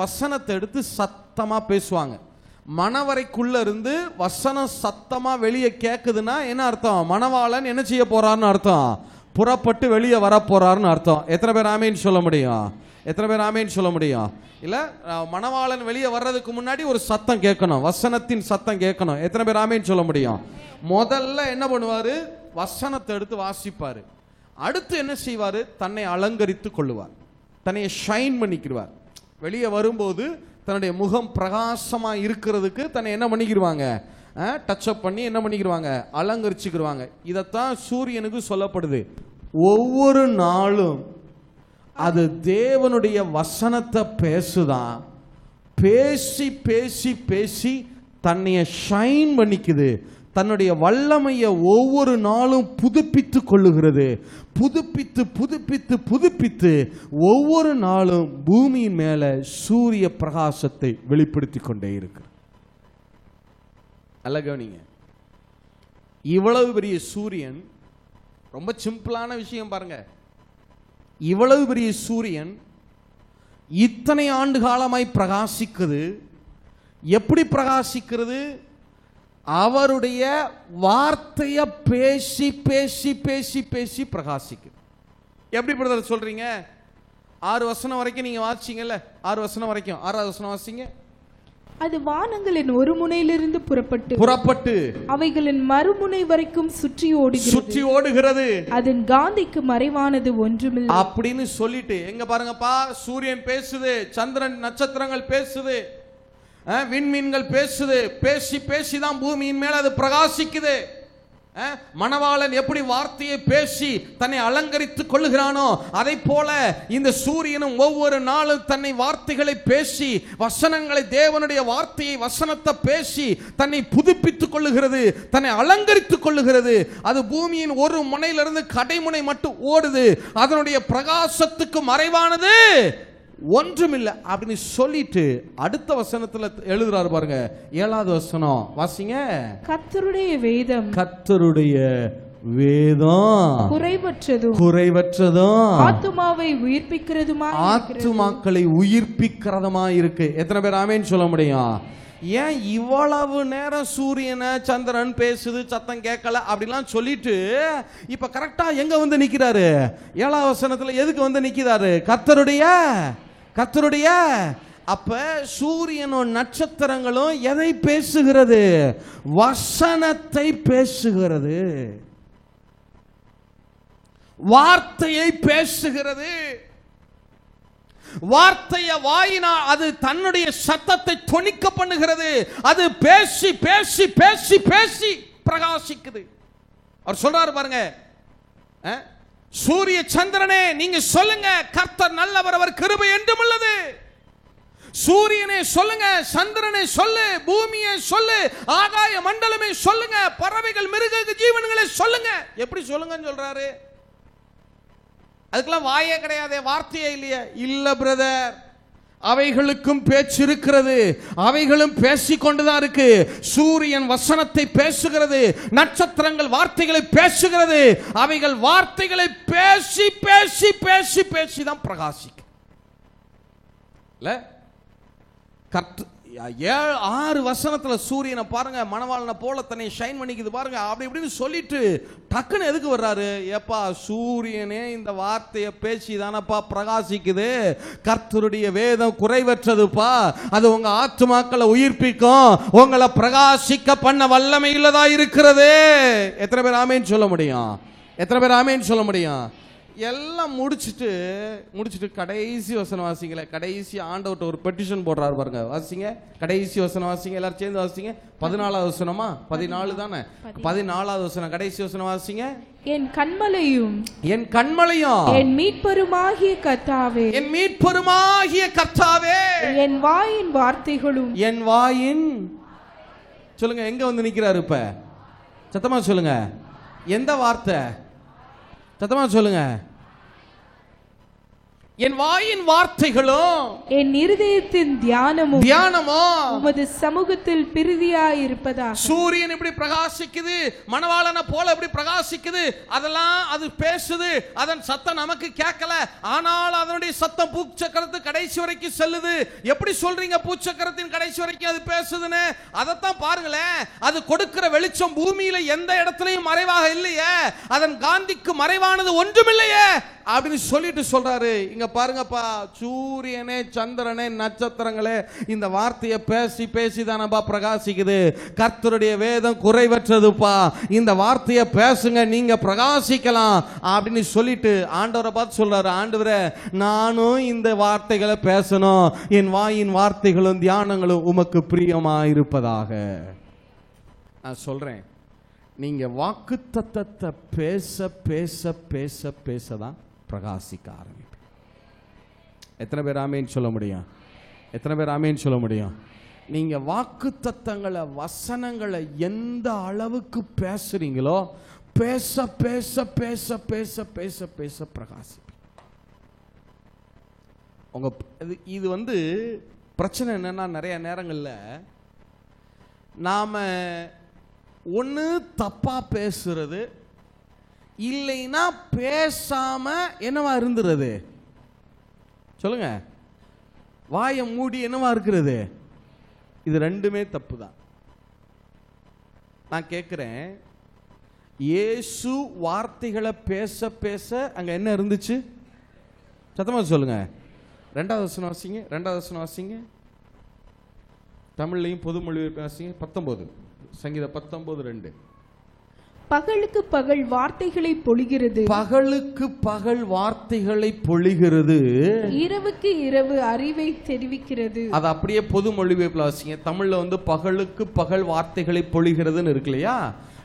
வசனத்தை எடுத்து சத்தமாக பேசுவாங்க. மணவரைக்குள்ள இருந்து வசனம் சத்தமா வெளியே கேட்குதுன்னா என்ன அர்த்தம்? மணவாளன் என்ன செய்ய போறாருன்னு அர்த்தம், புறப்பட்டு வெளியே வர போறாருன்னு அர்த்தம். எத்தனை பேர் ஆமேன்னு சொல்ல முடியும்? எத்தனை பேர் ஆமேன்னு சொல்ல முடியும்? இல்ல, மணவாளன் வெளியே வர்றதுக்கு முன்னாடி ஒரு சத்தம் கேட்கணும், வசனத்தின் சத்தம் கேட்கணும். எத்தனை பேர் ஆமேன்னு சொல்ல முடியும்? முதல்ல என்ன பண்ணுவாரு, வசனத்தை எடுத்து வாசிப்பாரு. அடுத்து என்ன செய்வாரு, தன்னை அலங்கரித்து கொள்ளுவார், தன்னை ஷைன் பண்ணிக்கிடுவார். வெளியே வரும்போது தன்னுடைய முகம் பிரகாசமா இருக்கிறதுக்கு தன்னை என்ன பண்ணிக்கிடுவாங்க, டச் அப் பண்ணி என்ன பண்ணிக்கிடுவாங்க, அலங்கரிச்சுக்கிடுவாங்க. இதைத்தான் சூரியனுக்கு சொல்லப்படுது. ஒவ்வொரு நாளும் அது தேவனுடைய வசனத்தை பேசுதான், பேசி பேசி பேசி தன்னைய ஷைன் பண்ணிக்குது. தன்னுடைய வல்லமையை ஒவ்வொரு நாளும் புதுப்பித்து கொள்ளுகிறது. புதுப்பித்து புதுப்பித்து புதுப்பித்து ஒவ்வொரு நாளும் பூமியின் மேல சூரிய பிரகாசத்தை வெளிப்படுத்தி கொண்டே இருக்கு. நல்ல கவனிங்க, இவ்வளவு பெரிய சூரியன், ரொம்ப சிம்பிளான விஷயம் பாருங்க, இவ்வளவு பெரிய சூரியன் இத்தனை ஆண்டு காலமாய் பிரகாசிக்குது. எப்படி பிரகாசிக்கிறது? அவருடைய வார்த்தையை பேசி பேசி பேசி பேசி பிரகாசிக்குது. எப்படி பிரதர் சொல்றீங்க? 6 வசனம் வரைக்கும் நீங்க வாசிச்சீங்கல்ல, 6 வசனம் வரைக்கும், 6வது வசனம் வாசிங்க. அது வானங்களின் ஒரு முனையிலிருந்து புறப்பட்டு அவைகளின் மறுமுனை வரைக்கும் சுற்றி ஓடுகிறது. அதன் காந்திக்கு மறைவானது ஒன்றுமில்லை அப்படின்னு சொல்லிட்டு எங்க பாருங்கப்பா, சூரியன் பேசுது, சந்திரன் நட்சத்திரங்கள் பேசுது, விண்மீன்கள் பேசுது, பேசி பேசிதான் பூமியின் மேல அது பிரகாசிக்குது. மணவாளன் எப்படி வார்த்தையை பேசி தன்னை அலங்கரித்துக் கொள்ளுகிறானோ அதை போல இந்த சூரியனும் ஒவ்வொரு நாளும் தன்னை வார்த்தைகளை பேசி, வசனங்களை, தேவனுடைய வார்த்தையை, வசனத்தை பேசி தன்னை புதுப்பித்துக் கொள்ளுகிறது, தன்னை அலங்கரித்துக் கொள்ளுகிறது. அது பூமியின் ஒரு முனையிலிருந்து கடைமுனை மட்டும் ஓடுது. அதனுடைய பிரகாசத்துக்கு மறைவானது ஒன்றுமில்லை அப்படின்னு சொல்லிட்டு அடுத்த வசனத்துல எழுதுறாரு பாருங்க, 7வது வசனம் வாசிங்க. கர்த்தருடைய வேதம் குறைவற்றதும் ஆத்துமாவை ஆத்துமாக்களை உயிர்ப்பிக்கிறதுமா இருக்கு. எத்தனை பேர் ஆமேன்னு சொல்ல முடியும்? ஏன் இவ்வளவு நேரம் சூரியனை சந்திரன் பேசுது, சத்தம் கேட்கல அப்படிலாம் சொல்லிட்டு இப்ப கரெக்டா எங்க வந்து நிக்கிறாரு? 7வது வசனத்துல எதுக்கு வந்து நிக்கிறாரு? கர்த்தருடைய. அப்ப சூரியனும் நட்சத்திரங்களும் எதை பேசுகிறது? வசனத்தை பேசுகிறது, வார்த்தையை பேசுகிறது. வார்த்தைய வாயினால் அது தன்னுடைய சத்தத்தை தொனிக்க பண்ணுகிறது. அது பேசி பேசி பேசி பேசி பிரகாசிக்குது. அவர் சொல்றாரு பாருங்க, சூரிய சந்திரனே நீங்க சொல்லுங்க, கர்த்தர் நல்லவர், அவர் கிருபை என்றும் உள்ளது. சூரியனே சொல்லுங்க, சந்திரனே சொல்லு, பூமியை சொல்லு, ஆகாய மண்டலமே சொல்லுங்க, பறவைகள், மிருக ஜீவன்களை சொல்லுங்க. எப்படி சொல்லுங்கன்னு சொல்றாரு? அதுக்கெல்லாம் வாயே கிடையாது, வார்த்தையே இல்லையே. இல்ல பிரதர், அவைகளுக்கும் பேச்சு இருக்கிறது, அவைகளும் பேசிக்கொண்டுதான் இருக்கு. சூரியன் வசனத்தை பேசுகிறது, நட்சத்திரங்கள் வார்த்தைகளை பேசுகிறது. அவைகள் வார்த்தைகளை பேசி பேசி பேசி பேசி தான் பிரகாசிக்கும். 6 வசனத்துல சூரியனை பாருங்க, மணவாளனை போல தன்னை ஷைன் பண்ணிக்குது பாருங்க. அப்படி இப்படின்னு சொல்லிட்டு டக்குன்னு எதுக்கு வர்றாரு? ஏப்பா சூரியனே இந்த வார்த்தையை பேசி தானப்பா பிரகாசிக்குது. கர்த்தருடைய வேதம் குறைவற்றதுப்பா, அது உங்க ஆத்துமாக்களை உயிர்ப்பிக்கும், உங்களை பிரகாசிக்க பண்ண வல்லமையிலதா இருக்கிறது. எத்தனை பேர் ஆமேன்னு சொல்ல முடியும்? எத்தனை பேர் ஆமேன்னு சொல்ல முடியும்? எல்லாம் முடிச்சுட்டு கடைசி வசனம் வாசிங்களே. கடைசி ஆண்டவர்கிட்ட ஒரு பெட்டிஷன் போடுறாரு பாருங்க. வாசிங்க, கடைசி வசனம் வாசிங்க, எல்லாரும் சேர்ந்து வாசிங்க. 14வது வசனமா? 14 தானே? 14வது வசனம், கடைசி வசனம் வாசிங்க. என் கண்மலையும் என் மீட்பருமாகிய கர்த்தாவே, என் மீட்பருமாகிய கர்த்தாவே, என் வாயின் வார்த்தைகளும், என் வாயின், சொல்லுங்க எங்க வந்து நிக்கிறாரு இப்ப? சத்தமா சொல்லுங்க, எந்த வார்த்தை? சத்தமா சொல்லுங்க. என் வாயின் வார்த்தைகளும் என் இருதயத்தின் தியானமும் உமது சமூகத்தில் பிரீதியாயிருப்பதா. சூரியன் இப்படி பிரகாசிக்குது, மணவாளனை போல இப்படி பிரகாசிக்குது, அதெல்லாம் அது பேசுது. அதன் சத்தம் நமக்கு கேட்கல, ஆனால் அதனுடைய சத்தம் பூச்சக்கரத்து கடைசி வரைக்கும் செல்லுது. எப்படி சொல்றீங்க பூச்சக்கரத்தின் கடைசி வரைக்கும் அது பேசுதுன்னு? அதைத்தான் பாருங்களேன். அது கொடுக்கிற வெளிச்சம் பூமியில எந்த இடத்துலயும் மறைவாக இல்லையே, அதன் காந்திக்கு மறைவானது ஒன்றுமில்லையே அப்படின்னு சொல்லிட்டு சொல்றாரு. இங்க பாருங்கப்பா, சூரியனே, சந்திரனே, நட்சத்திரங்களே இந்த வார்த்தையை பேசி பேசி தானப்பா பிரகாசிக்குது. கர்த்தருடைய வேதம் குறைவற்றதுப்பா, இந்த வார்த்தையை பேசுங்க, நீங்க பிரகாசிக்கலாம் அப்படின்னு சொல்லிட்டு ஆண்டவரை பார்த்து சொல்றாரு. ஆண்டவரே, நானும் இந்த வார்த்தைகளை பேசணும், என் வாயின் வார்த்தைகளும் தியானங்களும் உமக்கு பிரியமா இருப்பதாக. நான் சொல்றேன், நீங்க வாக்குத்தத்தத்தை பேச பேச பேச பேசதான் பிரகாசிக்க ஆரம்பிப்பேன். எத்தனை பேர் ஆமேன்னு சொல்ல முடியும்? எத்தனை பேர் ஆமேன்னு சொல்ல முடியும்? நீங்க வாக்குத்தத்தங்களை, வசனங்களை எந்த அளவுக்கு பேசுறீங்களோ பேச பேச பேச பேச பேச பேச பிரகாசிப்பேன். உங்க இது வந்து பிரச்சனை என்னன்னா, நிறைய நேரங்கள்ல நாம ஒன்று தப்பா பேசுறது, இல்லைன்னா பேசாம என்னவா இருந்துறது? சொல்லுங்க, வாயை மூடி என்னவா இருக்கிறது? இது ரெண்டுமே தப்பு தான். நான் கேட்கிறேன், இயேசு வார்த்தைகளை பேச பேச அங்க என்ன இருந்துச்சு? சத்தமா சொல்லுங்க. 2வது வசனம் வாசிங்க. 2வது வசனம் வாசிங்க. தமிழ்லையும் பொது மொழி வாசிங்க. 19 சங்கீதம் 19:2. பகலுக்கு பகல் வார்த்தைகளை பொழிகிறது, பகலுக்கு பகல் வார்த்தைகளை பொழிகிறது, இரவுக்கு இரவு அறிவை தெரிவிக்கிறது. அது அப்படியே பொது மொழிபெயர்ப்புல வாசிங்க. தமிழ்ல வந்து பகலுக்கு பகல் வார்த்தைகளை பொழிகிறதுன்னு இருக்கு இல்லையா?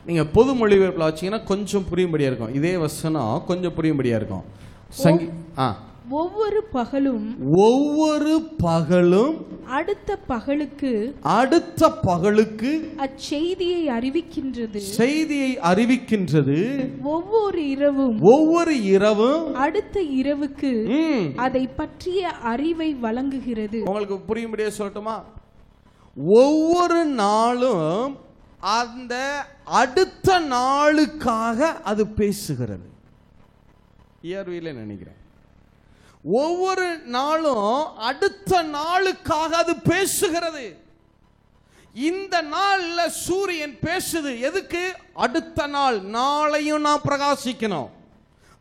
நீங்க பொது மொழிபெயர்ப்புல வாசிங்கன்னா கொஞ்சம் புரியும்படியா இருக்கும். இதே வசனம் கொஞ்சம் புரியும்படியா இருக்கும். ஒவ்வொரு பகலும் அடுத்த பகலுக்கு அச்செய்தியை அறிவிக்கின்றது. ஒவ்வொரு இரவும் அடுத்த இரவுக்கு அதை பற்றிய அறிவை வழங்குகிறது. உங்களுக்கு புரியும்படியா சொல்லட்டுமா? ஒவ்வொரு நாளும் அந்த அடுத்த நாளுக்காக அது பேசுகிறது. இயற்கையில நினைக்கிறேன், ஒவ்வொரு நாளும் அடுத்த நாளுக்காக அது பேசுகிறது. இந்த நாள்ல சூரியன் பேசுது. எதுக்கு? அடுத்த நாள், நாளையும் நான் பிரகாசிக்கணும்.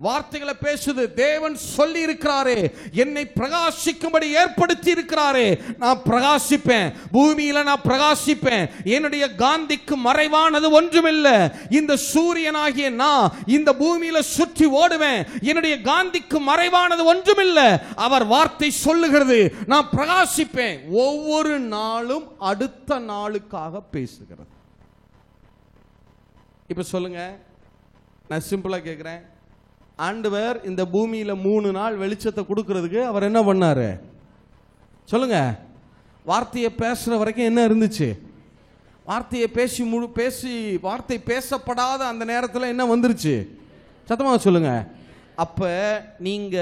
வார்த்தைகளை பேசுது. தேவன் சொல்லி இருக்கிறாரே, என்னை பிரகாசிக்கும்படி ஏற்படுத்தி இருக்கிறாரே, நான் பிரகாசிப்பேன். பூமியில நான் பிரகாசிப்பேன். என்னுடைய காந்திக்கு மறைவானது ஒன்றுமில்லை. இந்த சூரியனாகிய நான் இந்த பூமியில சுற்றி ஓடுவேன். என்னுடைய காந்திக்கு மறைவானது ஒன்றுமில்லை. அவர் வார்த்தை சொல்லுகிறது, நான் பிரகாசிப்பேன். ஒவ்வொரு நாளும் அடுத்த நாளுக்காக பேசுகிறது. இப்ப சொல்லுங்க, நான் சிம்பிளா கேட்கிறேன், ஆண்டவர் இந்த பூமியில 3 நாள் வெளிச்சத்தை கொடுக்கிறதுக்கு அவர் என்ன பண்ணாரு? சொல்லுங்க. வார்த்தையை பேசுற வரைக்கும் என்ன இருந்துச்சு? வார்த்தையை பேசி வார்த்தை பேசப்படாத அந்த நேரத்தில் என்ன வந்துருச்சு? சத்தமா சொல்லுங்க. அப்ப நீங்க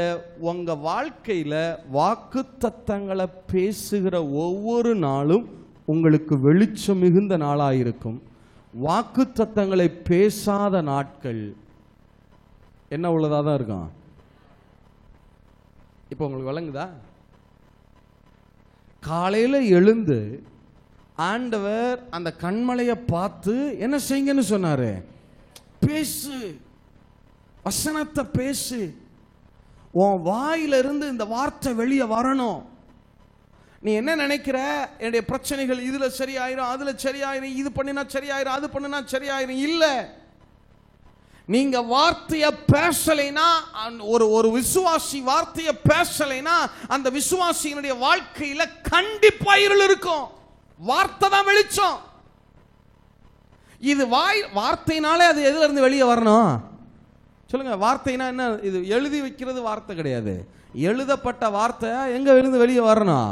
உங்க வாழ்க்கையில வாக்குத்தத்தங்களை பேசுகிற ஒவ்வொரு நாளும் உங்களுக்கு வெளிச்சம் மிகுந்த நாளாயிருக்கும். வாக்குத்தத்தங்களை பேசாத நாட்கள் என்ன உள்ளதாக தான் இருக்கும். இப்போ உங்களுக்கு விளங்குதா? காலையில் எழுந்து ஆண்டவர் அந்த கண்மலையை பார்த்து என்ன செய்யுங்கன்னு சொன்னாரு? பேசு, வசனத்தை பேசு. உன் வாயிலிருந்து இந்த வார்த்தை வெளியே வரணும். நீ என்ன நினைக்கிற? என்னுடைய பிரச்சனைகள் இதுல சரியாயிரும், அதுல சரியாயிரும், இது பண்ணினா சரியாயிரும், அது பண்ணினா சரியாயிரும். இல்லை, நீங்க வார்த்தைய பேசலைனா, ஒரு விசுவாசி வார்த்தைய பேசலைனா அந்த விசுவாசியினுடைய வாழ்க்கையில கண்டிப்பா இருள் இருக்கும். வார்த்தை தான் வெளிச்சம். இது வார்த்தையினாலே அது எதுல இருந்து வெளியே வரணும் சொல்லுங்க? வார்த்தைனா என்ன? இது எழுதி வைக்கிறது வார்த்தை கிடையாது. எழுதப்பட்ட வார்த்தை எங்க இருந்து வெளியே வரணும்?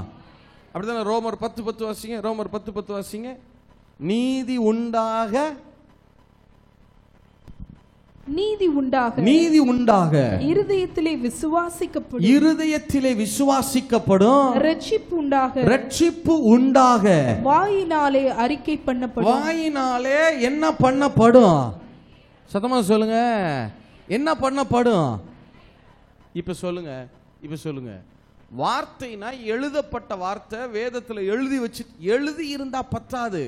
அப்படித்தானே? ரோமர் 10:10 வாசிங்க. ரோமர் 10:10 வாசிங்க. நீதி உண்டாக, நீதி உண்டாக இருதயத்திலே விசுவாசிக்கப்படும், இருதயத்திலே விசுவாசிக்கப்படும், ரட்சிப்பு உண்டாக வாயினாலே அறிக்கை பண்ணப்படும். வாயினாலே என்ன பண்ணப்படும்? சத்தமா சொல்லுங்க. என்ன பண்ணப்படும்? இப்ப சொல்லுங்க. வார்த்தைனா எழுதப்பட்ட வார்த்தை, வேதத்துல எழுதி இருந்தா பத்தாது.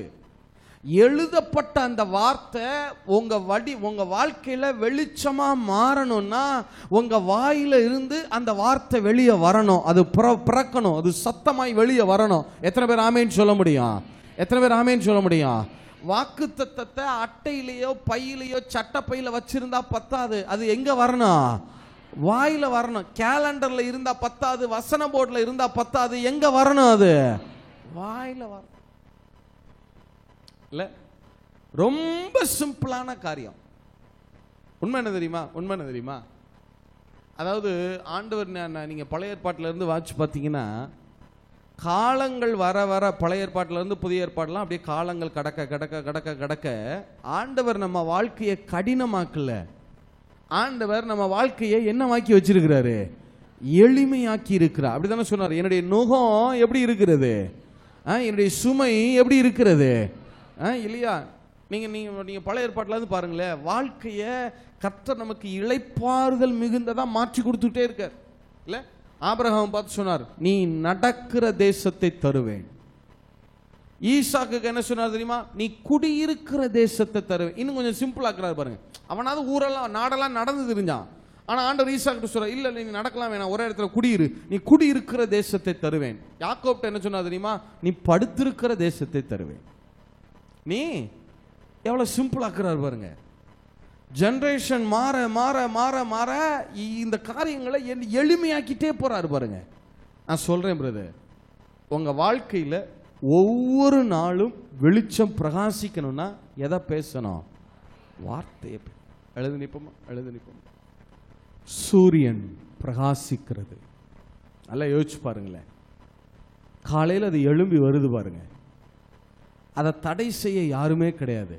எழுதப்பட்ட அந்த வார்த்தை உங்க வாழ்க்கையில வெளிச்சமா மாறணும்னா உங்க வாயில இருந்து அந்த வார்த்தை வெளியே வரணும். அது பிறக்கணும். அது சத்தமாய் வெளியே வரணும். எத்தனை பேர் ஆமேன்னு சொல்ல முடியும்? எத்தனை பேர் ஆமேன்னு சொல்ல முடியும்? வாக்குத்தத்தத்தை அட்டையிலேயோ பையிலேயோ சட்டப்பையில வச்சிருந்தா பத்தாது. அது எங்க வரணும்? வாயில வரணும். கேலண்டர்ல இருந்தா பத்தாது. வசன போர்டுல இருந்தா பத்தாது. எங்க வரணும்? அது வாயில வரணும். இல்ல, ரொம்ப சிம்பிளான காரியம். உண்மை என்ன தெரியுமா? அதாவது ஆண்டவர், நீங்க பழைய ஏற்பாட்டில இருந்து வாட்சி பார்த்தீங்கன்னா, காலங்கள் வர வர பழைய ஏற்பாட்டில இருந்து புதிய ஏற்பாடுலாம் அப்படியே காலங்கள் கடக்க ஆண்டவர் நம்ம வாழ்க்கையை கடினமாக்கல. ஆண்டவர் நம்ம வாழ்க்கையை என்னமாக்கி வச்சிருக்கிறாரு? எளிமையாக்கி இருக்கிறார். அப்படித்தானே சொன்னார். என்னுடைய நுகம் எப்படி இருக்கிறது? என்னுடைய சுமை எப்படி இருக்கிறது? இல்லையா? நீங்க பழைய ஏற்பாட்டில இருந்து பாருங்களேன். வாழ்க்கைய கர்த்தர் நமக்கு இளைப்பாறுதல் மிகுந்ததா மாற்றி கொடுத்துட்டே இருக்கார். இல்ல, ஆபிரகாம் பார்த்து சொன்னார், நீ நடக்கிற தேசத்தை தருவேன். ஈசாக்கு என்ன சொன்னார் தெரியுமா? நீ குடியிருக்கிற தேசத்தை தருவேன். இன்னும் கொஞ்சம் சிம்பிள் ஆக்குறாரு பாருங்க. அவனாவது ஊரெல்லாம் நாடெல்லாம் நடந்து தெரிஞ்சான். ஆனா ஆண்டவர் ஈசாக்கு சொல்ற, இல்ல நீ நடக்கலாம் வேணாம், ஒரே இடத்துல குடியிரு, நீ குடியிருக்கிற தேசத்தை தருவேன். யாக்கோப்ட என்ன சொன்னா தெரியுமா? நீ படுத்திருக்கிற தேசத்தை தருவேன். நீ எவ்வளவு சிம்பிள் ஆக்குறாரு பாருங்க. ஜெனரேஷன் மாற மாற மாற மாற இந்த காரியங்களை எளிமையாக்கிட்டே போறாரு பாருங்க. நான் சொல்றேன் பிரதர், உங்க வாழ்க்கையில ஒவ்வொரு நாளும் வெளிச்சம் பிரகாசிக்கணும்னா எதை பேசணும்? வார்த்தையை. எழுதி நிற்போமா? சூரியன் பிரகாசிக்கிறது. நல்லா யோசிச்சு பாருங்களேன். காலையில் அது எழும்பி வருது பாருங்க. அதை தடை செய்ய யாருமே கிடையாது.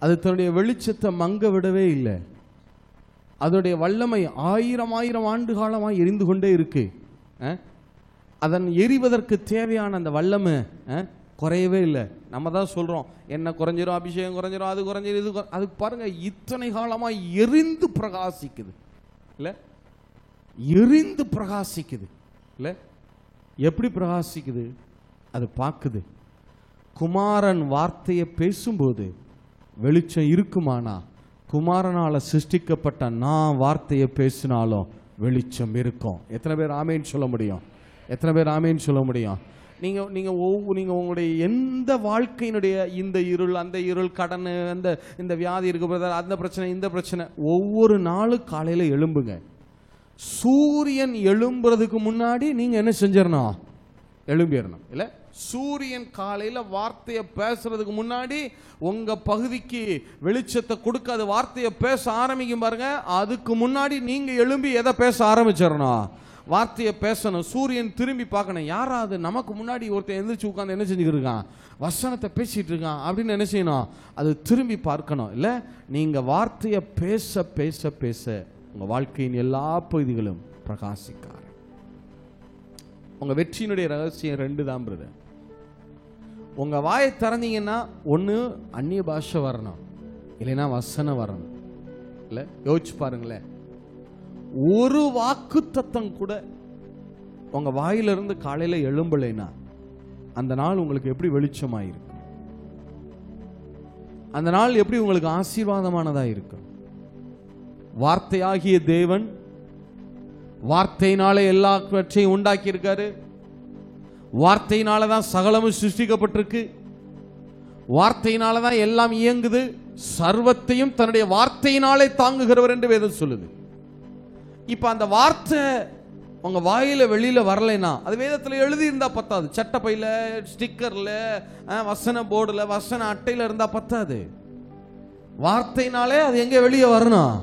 அது தன்னுடைய வெளிச்சத்தை மங்க விடவே இல்லை. அதனுடைய வல்லமை 1000 ஆண்டு காலமாக எரிந்து கொண்டே இருக்கு. அதன் எரிவதற்கு தேவையான அந்த வல்லமை குறையவே இல்லை. நம்ம தான் சொல்றோம், என்ன குறைஞ்சிரும், அபிஷேகம் குறைஞ்சிரும், அது குறைஞ்சிரும், இது அதுக்கு பாருங்க இத்தனை காலமா எரிந்து பிரகாசிக்குது. இல்ல, எரிந்து பிரகாசிக்குது. இல்ல, எப்படி பிரகாசிக்குது? அது பார்க்குது. குமாரன் வார்த்தையை பேசும்போது வெளிச்சம் இருக்குமானா, குமாரனால சிருஷ்டிக்கப்பட்ட நான் வார்த்தையை பேசினாலும் வெளிச்சம் இருக்கும். எத்தனை பேர் ஆமேன்னு சொல்ல முடியும்? எத்தனை பேர் ஆமேன்னு சொல்ல முடியும்? நீங்க உங்களுடைய எந்த வாழ்க்கையினுடைய இந்த இருள், அந்த இருள், கடன், இந்த வியாதி இருக்கு, அந்த பிரச்சனை, இந்த பிரச்சனை, ஒவ்வொரு நாளும் காலையில எழும்புங்க. சூரியன் எழும்புறதுக்கு முன்னாடி நீங்க என்ன செஞ்சிடணும்? எழும்பிடணும். இல்ல, சூரியன் காலையில வார்த்தையை பேசுறதுக்கு முன்னாடி உங்க பகுதிக்கு வெளிச்சத்தை கொடுக்காத வார்த்தையை பேச ஆரம்பிக்கும் பாருங்க. அதுக்கு முன்னாடி நீங்க எழும்பி எதை பேச ஆரம்பிச்சிடணும்? வார்த்தையை பேசணும். சூரியன் திரும்பி பார்க்கணும், யாராவது நமக்கு முன்னாடி ஒருத்தர் எந்திரிச்சு உட்காந்து என்ன செஞ்சுக்கிட்டு இருக்கான்? வசனத்தை பேசிட்டு இருக்கான் அப்படின்னு என்ன செய்யணும்? அது திரும்பி பார்க்கணும். இல்ல, நீங்க வார்த்தையை பேச பேச பேச உங்க வாழ்க்கையின் எல்லா பகுதிகளும் பிரகாசிக்க. உங்க வெற்றியினுடைய ரகசியம் 2 தான் பிரதர். உங்க வாயை திறந்தீங்கன்னா ஒண்ணு அந்நிய பாஷை வரணும், இல்லைன்னா வசனம் வரணும். இல்ல, யோசிச்சு பாருங்களேன். ஒரு வாக்கு தத்தம் கூட உங்க வாயிலிருந்து காலையில எழும்பலைன்னா அந்த நாள் உங்களுக்கு எப்படி வெளிச்சமாயிருக்கு? அந்த நாள் எப்படி உங்களுக்கு ஆசீர்வாதமானதா இருக்கும்? வார்த்தையாகிய தேவன் வார்த்தையினாலே எல்லாவற்றையும் உண்டாக்கி இருக்காரு. வார்த்தையினால தான் சகலமும் சிருஷ்டிக்கப்பட்டிருக்கு. வார்த்தையினால தான் எல்லாம் இயங்குது. சர்வத்தையும் தன்னுடைய வார்த்தையினாலே தாங்குகிறவர் என்று வேதம் சொல்லுது. இப்ப அந்த வார்த்தை உங்க வாயில வெளியில வரலைன்னா அது வேதத்துல எழுதி இருந்தா பத்தாது. சட்டப்பையில, ஸ்டிக்கர்ல, வசன போர்டுல, வசன அட்டையில இருந்தா பத்தாது. வார்த்தையினாலே அது எங்க வெளியே வரணும்.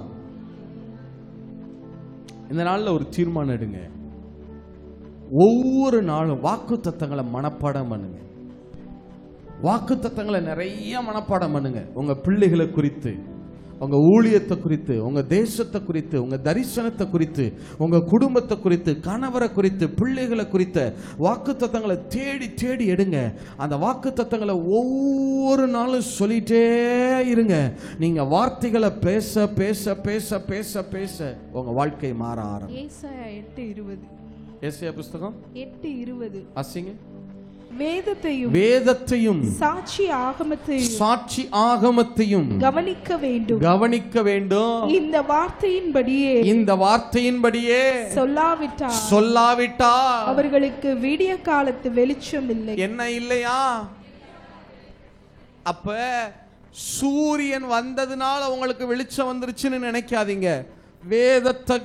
இந்த நாள்ல ஒரு தீர்மானம் எடுங்க. ஒவ்வொரு நாளும் வாக்கு தத்தங்களை மனப்பாடம் பண்ணுங்க. வாக்கு தத்தங்களை நிறைய மனப்பாடம் பண்ணுங்க. உங்க பிள்ளைகளை குறித்து, உங்க ஊழியத்தை குறித்து, உங்க தேசத்தை குறித்து, உங்க தரிசனத்தை குறித்து, உங்க குடும்பத்தை குறித்து, கணவரை குறித்து, பிள்ளைகளை குறித்த வாக்கு தத்தங்களை தேடி தேடி எடுங்க. அந்த வாக்கு தத்தங்களை ஒவ்வொரு நாளும் சொல்லிட்டே இருங்க. நீங்க வார்த்தைகளை பேச பேச பேச பேச பேச உங்க வாழ்க்கை மாற ஆரம்பிக்கும். ஏசாயா 8:20. ஏசாயா புத்தகம் 8:20. வாசிங்க. வேதத்தையும் சாட்சி ஆகமத்தையும் கவனிக்க வேண்டும். இந்த வார்த்தையின்படியே சொல்லாவிட்டால் அவர்களுக்கு விடிய காலத்து வெளிச்சம் இல்லை. என்ன இல்லையா? அப்ப சூரியன் வந்ததுனால உங்களுக்கு வெளிச்சம் வந்துருச்சுன்னு நினைக்காதீங்க. வேதத்தை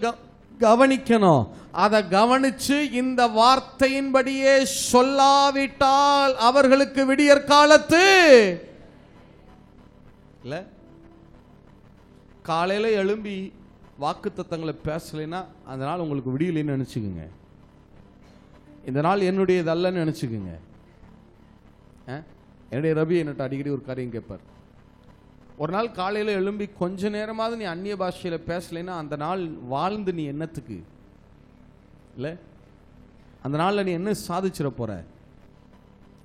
கவனிக்கணும். அதை கவனிச்சு இந்த வார்த்தையின்படியே சொல்லாவிட்டால் அவர்களுக்கு விடியற் காலத்து இல்ல. காலையில எழும்பி வாக்கு தத்தங்களை பேசலைன்னா அந்த நாள் உங்களுக்கு விடியலைன்னு நினைச்சுக்குங்க. இந்த நாள் என்னுடையதல்லன்னு நினைச்சுக்குங்க. என்னுடைய ரவி என்னட்ட அடிக்கடி ஒரு காரியம் கேட்பார். ஒரு நாள் காலையில் எழும்பி கொஞ்ச நேரமாவது நீ அந்நிய பாஷையில் பேசலைன்னா அந்த நாள் வாழ்ந்து நீ என்னத்துக்கு இல்லை? அந்த நாளில் நீ என்ன சாதிச்சிட போற?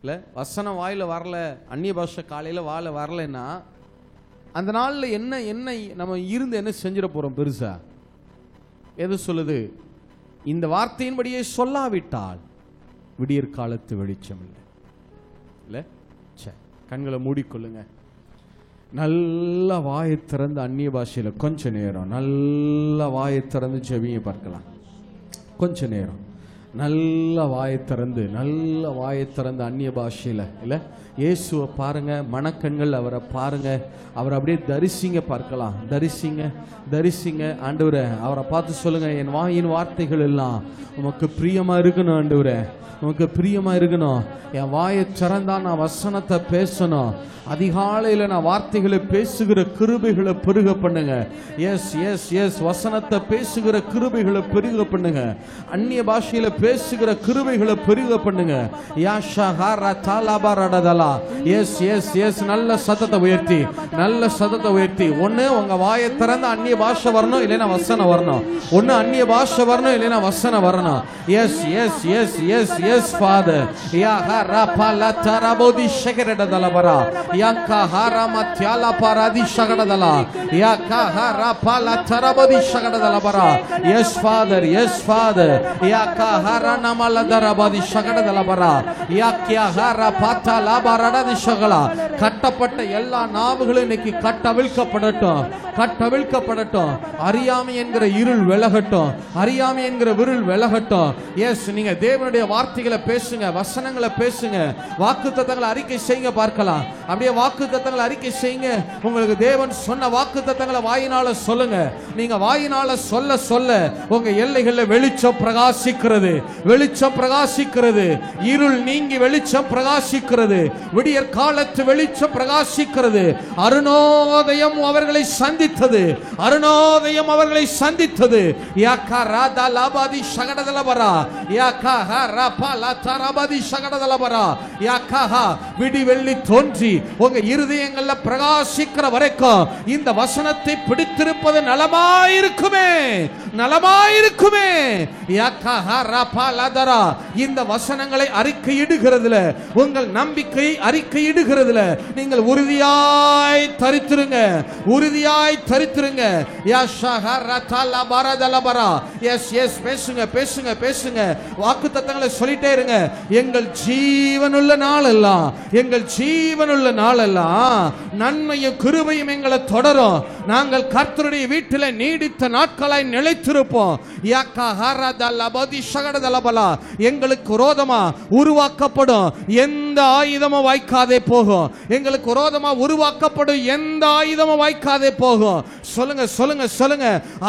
இல்லை, வசனம் வாயில் வரல, அந்நிய பாஷை காலையில் வாழ வரலைன்னா அந்த நாளில் என்ன என்ன நம்ம இருந்து என்ன செஞ்சிட போகிறோம் பெருசா? எது சொல்லுது? இந்த வார்த்தையின்படியே சொல்லாவிட்டால் விடியற் காலத்து வெளிச்சம் இல்லை. இல்லை, கண்களை மூடிக்கொள்ளுங்க. நல்ல வாயை திறந்து அந்நிய பாஷையில கொஞ்ச நேரம் நல்ல வாயை திறந்து ஜெபிங்க பார்க்கலாம். கொஞ்ச நேரம் நல்ல வாயை திறந்து அந்நிய பாஷையில இல்ல இயேசுவை பாருங்க, மனக்கண்கள் அவரை பாருங்க, அவரை அப்படியே தரிசிங்க பார்க்கலாம். தரிசிங்க ஆண்டவரே. அவரை பார்த்து சொல்லுங்க, என் வாயின் வார்த்தைகள் எல்லாம் உமக்கு பிரியமா இருக்கணும் ஆண்டவரே, உனக்கு பிரியமா இருக்கணும். என் வாயை திறந்தா நான் வசனத்தை பேசணும். அதிகாலையில் நான் வார்த்தைகளை பேசுகிற கிருபைகளை பெருக பண்ணுங்க. எஸ் எஸ் எஸ் வசனத்தை பேசுகிற கிருபைகளை பெருக பண்ணுங்க. அந்நிய பாஷையில பேசுகிற கிருபைகளை பெருக பண்ணுங்க. எஸ் எஸ் எஸ் நல்ல சத்தத்தை உயர்த்தி ஒண்ணு உங்க வாயை திறந்த அந்நிய பாஷை வரணும், இல்லைன்னா வசனம் வரணும். ஒண்ணு அந்நிய பாஷை வரணும், இல்லைன்னா வசனம் வரணும். Yes yes yes yes yes father கட்டப்பட்ட எல்லா நாவுகளும் இன்னைக்கு கட்டவிழ்க்கப்படட்டும். அறியாமை என்கிற இருள் விலகட்டும், அறியாமை என்கிற விருள் விலகட்டும். எஸ், நீங்க தேவனுடைய வார்த்தைகளை பேசுங்க, வசனங்களை பேசுங்க, வாக்குத்தத்தங்களை அறிக்கை செய்யுங்க பார்க்கலாம். அப்படியே வாக்குத்தத்தங்களை அறிக்கை செய்யுங்க. உங்களுக்கு தேவன் சொன்ன வாக்குத்தத்தங்களை வாயினால சொல்லுங்க. நீங்க வாயினால சொல்ல சொல்ல உங்க எல்லைகளில் வெளிச்சம் பிரகாசிக்கிறது. இருள் நீங்கி வெளிச்சம் பிரகாசிக்கிறது. விடியற் காலத்து வெளிச்சம் பிரகாசிக்கிறது. அருணோதயம் அவர்களை சந்தித்தது. விடிவெள்ளி தோன்றி உங்க இருதயங்கள்ல பிரகாசிக்கிற வரைக்கும் இந்த வசனத்தை பிடித்திருப்பது நலமாயிருக்குமே. இந்த வசனங்களை அறிக்கையிடுகிறதுல, உங்கள் நம்பிக்கை அறிக்கையிடுகிறதுல நீங்கள் உறுதியாய் தரித்திருங்க. பேசுங்க. வாக்குத்தத்தங்களை சொல்லிட்டே இருங்க. எங்கள் ஜீவனுள்ள நாள் எல்லாம் எங்கள் ஜீவனுள்ள நாளெல்லாம் நன்மையும் கிருபையும் எங்களை தொடரும். நாங்கள் கர்த்தருடைய வீட்டில் நீடித்த நாட்களாய் நிலைத்திருப்போம். எங்களுக்கு விரோதமா உருவாக்கப்படும் எந்த ஆயுதமும் வாய்க்காதே போகும். எங்களுக்கு விரோதமா உருவாக்கப்படும் எந்த ஆயுதமும் வாய்க்காதே போகும். சொல்லுங்க சொல்லுங்க சொல்லுங்க.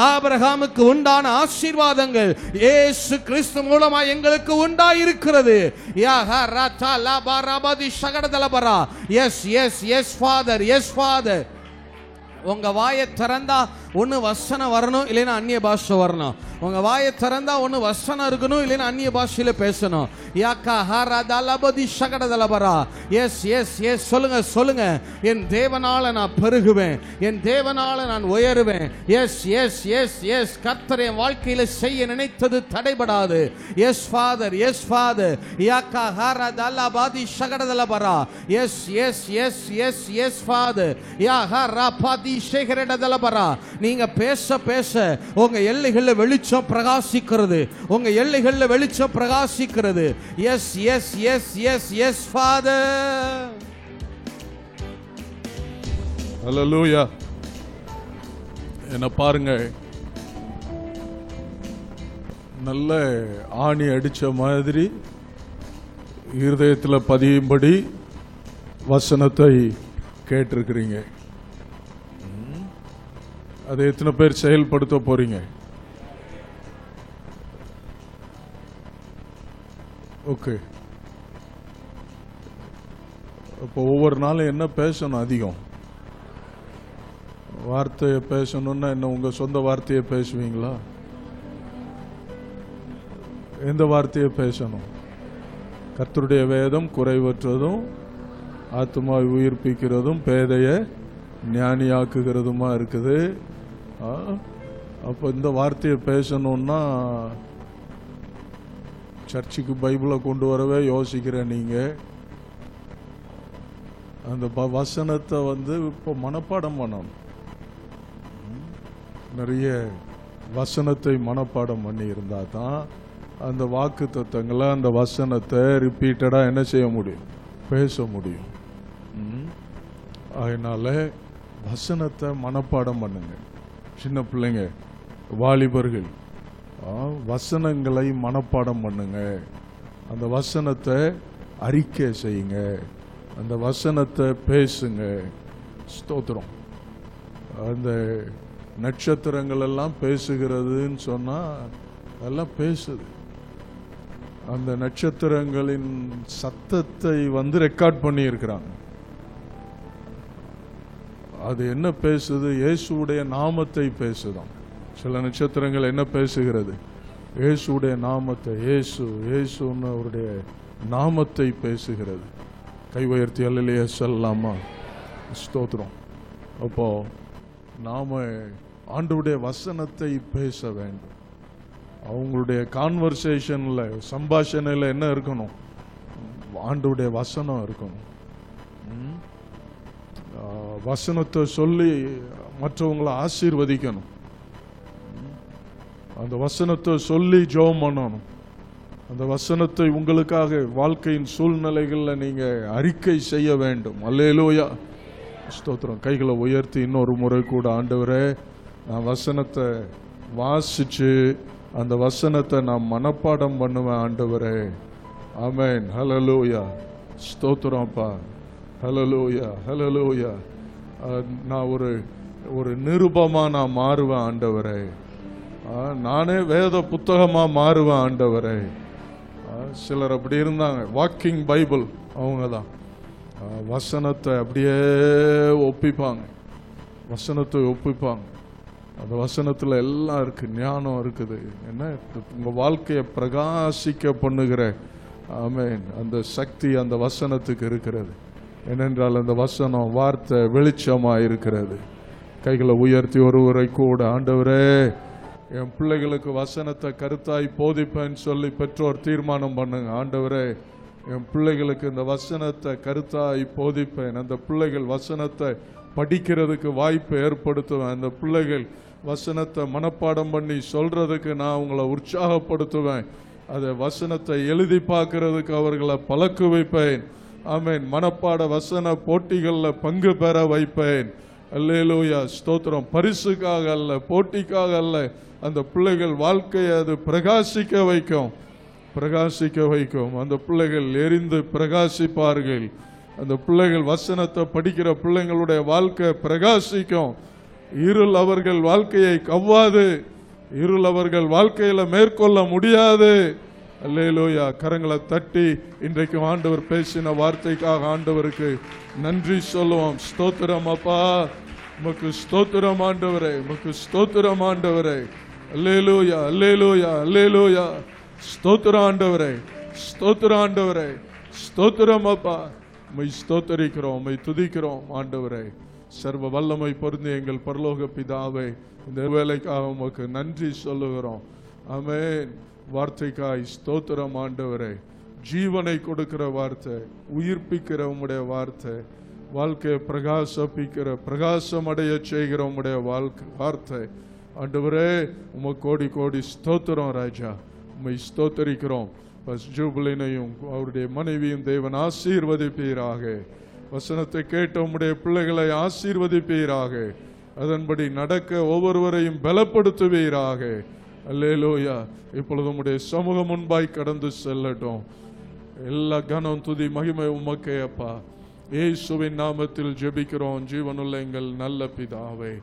ஆபிரகாமுக்கு உண்டான ஆசீர்வாதங்கள் இயேசு கிறிஸ்து மூலமா எங்களுக்கு உண்டாயிருக்கிறது. Yes yes yes father, yes father. உங்க வாயை திறந்தா ஒன்னு வசனம் வரணும், இல்லைன்னா அந்நிய பாஷை வரணும். உங்க வாயை திறந்தா ஒன்னு வசனம் இருக்கணும், இல்லைன்னா அந்நிய பாஷையில பேசணும். எஸ் எஸ் எஸ் சொல்லுங்க சொல்லுங்க. என் தேவனால நான் பெருகுவேன், என் தேவனால நான் உயருவேன். Yes yes yes yes. கர்த்தர் என் வாழ்க்கையில செய்ய நினைத்தது தடைபடாது. Yes father, yes father. Yes yes yes yes yes father. நீங்க பேச பேச உங்க எல்லைகள்ல வெளிச்சம் பிரகாசிக்கிறது. உங்க எல்லைகள்ல வெளிச்சம் பிரகாசிக்கிறது. Yes yes yes yes yes father. Hallelujah. என்ன பாருங்க, நல்ல ஆணி அடிச்ச மாதிரி இருதயத்தில் பதியும்படி வசனத்தை கேட்டிருக்கிறீங்க. அதை எத்தனை பேர் செயல்படுத்த போறீங்க? ஓகே. இப்போ ஒவ்வொரு நாளும் என்ன பேசணும்? அதிகம் வார்த்தையை பேசணும்னா என்ன, உங்க சொந்த வார்த்தையை பேசுவீங்களா? எந்த வார்த்தையை பேசணும்? கர்த்தருடைய வேதம் குறைவற்றதும் ஆத்துமாவை உயிர்ப்பிக்கிறதும் பேதைய ஞானியாக்குகிறதுமா இருக்குது. அப்போ இந்த வார்த்தையை பேசணும்னா சர்ச்சுக்கு பைபிளை கொண்டு வரவே யோசிக்கிற நீங்க அந்த வசனத்தை இப்போ மனப்பாடம் பண்ணணும். நிறைய வசனத்தை மனப்பாடம் பண்ணி இருந்தா தான் அந்த வாக்கு தத்தங்களை, அந்த வசனத்தை ரிப்பீட்டடா என்ன செய்ய முடியும்? பேச முடியும். அதனால வசனத்தை மனப்பாடம் பண்ணுங்க. சின்ன பிள்ளைங்க, வாலிபர்கள், வசனங்களை மனப்பாடம் பண்ணுங்க. அந்த வசனத்தை அறிக்கை செய்யுங்க. அந்த வசனத்தை பேசுங்க. ஸ்தோத்திரம். அந்த நட்சத்திரங்கள் எல்லாம் பேசுகிறதுன்னு சொன்னா எல்லாம் பேசுது. அந்த நட்சத்திரங்களின் சத்தத்தை ரெக்கார்ட் பண்ணி இருக்கிறாங்க. அது என்ன பேசுது? இயேசுடைய நாமத்தை பேசுதான். சில நட்சத்திரங்கள் என்ன பேசுகிறது? இயேசுடைய நாமத்தை, இயேசுன்னு அவருடைய நாமத்தை பேசுகிறது. கை உயர்த்தி அல்லேலூயா சொல்லலாமா? ஸ்தோத்திரம். அப்போ நாம ஆண்டவருடைய வசனத்தை பேச வேண்டும். அவங்களுடைய கான்வர்சேஷன்ல, சம்பாஷணையில் என்ன இருக்கணும்? ஆண்டவருடைய வசனம் இருக்கணும். வசனத்தை சொல்லி மற்றவங்களை ஆசீர்வதிக்கணும். அந்த வசனத்தை சொல்லி ஜெபம் பண்ணணும். அந்த வசனத்தை உங்களுக்காக வாழ்க்கையின் சூழ்நிலைகளில் நீங்க அறிக்கை செய்ய வேண்டும். அல்லேலூயா, ஸ்தோத்திரம். கைகளை உயர்த்தி இன்னொரு முறை கூட, ஆண்டவரே, நான் வசனத்தை வாசிச்சு அந்த வசனத்தை நான் மனப்பாடம் பண்ணுவேன் ஆண்டவரே. ஆமென். ஹல்லேலூயா, ஸ்தோத்திரம்ப்பா. ஹல்லேலூயா, ஹல்லேலூயா. நான் ஒரு நிருபமா நான் மாறுவேன் ஆண்டவரே. நானே வேத புத்தகமா மாறுவேன் ஆண்டவரே. சிலர் அப்படி இருந்தாங்க, வாக்கிங் பைபிள். அவங்க தான் வசனத்தை அப்படியே ஒப்பிப்பாங்க. வசனத்தை ஒப்பிப்பாங்க. அந்த வசனத்துல எல்லாம் இருக்கு, ஞானம் இருக்குது. என்ன, உங்க வாழ்க்கையை பிரகாசிக்க பண்ணுகிற ஆமென் அந்த சக்தி அந்த வசனத்துக்கு இருக்கிறது. ஏனென்றால் அந்த வசனம், வார்த்தை வெளிச்சமா இருக்கிறது. கைகளை உயர்த்தி ஒருவரை கூட, ஆண்டவரே, என் பிள்ளைகளுக்கு வசனத்தை கருத்தாய் போதிப்பேன்னு சொல்லி பெற்றோர் தீர்மானம் பண்ணுங்க. ஆண்டவரே, என் பிள்ளைகளுக்கு இந்த வசனத்தை கருத்தாய் போதிப்பேன். அந்த பிள்ளைகள் வசனத்தை படிக்கிறதுக்கு வாய்ப்பு ஏற்படுத்துவேன். அந்த பிள்ளைகள் வசனத்தை மனப்பாடம் பண்ணி சொல்றதுக்கு நான் உங்களை உற்சாகப்படுத்துவேன். அதை வசனத்தை எழுதி பார்க்கறதுக்கு அவர்களை பழக்க வைப்பேன். ஆமென். மனப்பாட வசன போட்டிகளில் பங்கு பெற வைப்பேன். அல்லேலூயா, ஸ்தோத்திரம். பரிசுக்காக அல்ல, போட்டிக்காக அல்ல, அந்த பிள்ளைகள் வாழ்க்கையை அது பிரகாசிக்க வைக்கும், பிரகாசிக்க வைக்கும். அந்த பிள்ளைகள் எரிந்து பிரகாசிப்பார்கள். அந்த பிள்ளைகள் வசனத்தை படிக்கிற பிள்ளைங்களுடைய வாழ்க்கை பிரகாசிக்கும். இருள் அவர்கள் வாழ்க்கையை கவ்வாது, இருள் அவர்கள் வாழ்க்கையில மேற்கொள்ள முடியாது. அல்லேலூயா. கரங்களை தட்டி இன்றைக்கு ஆண்டவர் பேசின வார்த்தைக்காக ஆண்டவருக்கு நன்றி சொல்லுவோம். ஸ்தோத்திரம் அப்பா, உமக்கு ஸ்தோத்திரம் ஆண்டவரே, உமக்கு ஸ்தோத்திரம் ஆண்டவரே. அல்லேலூயா, அல்லேலூயா, அல்லேலூயா. ஸ்தோத்திரம் ஆண்டவரே, ஸ்தோத்திரம் ஆண்டவரே, ஸ்தோத்திரம் அப்பா. உம்மை ஸ்தோத்தரிக்கிறோம், உம்மை துதிக்கிறோம் ஆண்டவரே. சர்வ வல்லமை பொருந்தி எங்கள் பரலோக பிதாவே, இந்த வேலைக்காக உமக்கு நன்றி சொல்லுகிறோம். ஆமென். வார்த்தைக்காய் ஸ்தோத்திரம் ஆண்டவரே. ஜீவனை கொடுக்கிற வார்த்தை, உயிர்ப்பிக்கிற உம்முடைய வார்த்தை, வாழ்க்கையை பிரகாசிப்பிக்கிற, பிரகாசம் அடைய செய்கிற உம்முடைய வார்த்தை ஆண்டவரே. உமக்கு கோடி கோடி ஸ்தோத்திரம் ராஜா. உம்மை ஸ்தோத்தரிக்கிறோம். ஜூபிலினையும் அவருடைய மனைவியும் தேவன் ஆசீர்வதிப்பீராக. வசனத்தை கேட்ட உம்முடைய பிள்ளைகளை ஆசீர்வதிப்பீராக. அதன்படி நடக்க ஒவ்வொருவரையும் பலப்படுத்துவீராக. அல்லேலூயா. இப்பொழுது உம்முடைய சமூகம் முன்பாய் கடந்து செல்லட்டும். எல்லா கனம் துதி மகிமை உமக்கே அப்பா. இயேசுவின் நாமத்தில் ஜெபிக்கிறோம் ஜீவனுள்ள எங்கள் நல்ல பிதாவே.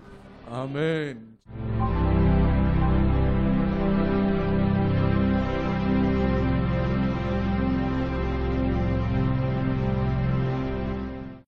ஆமென்.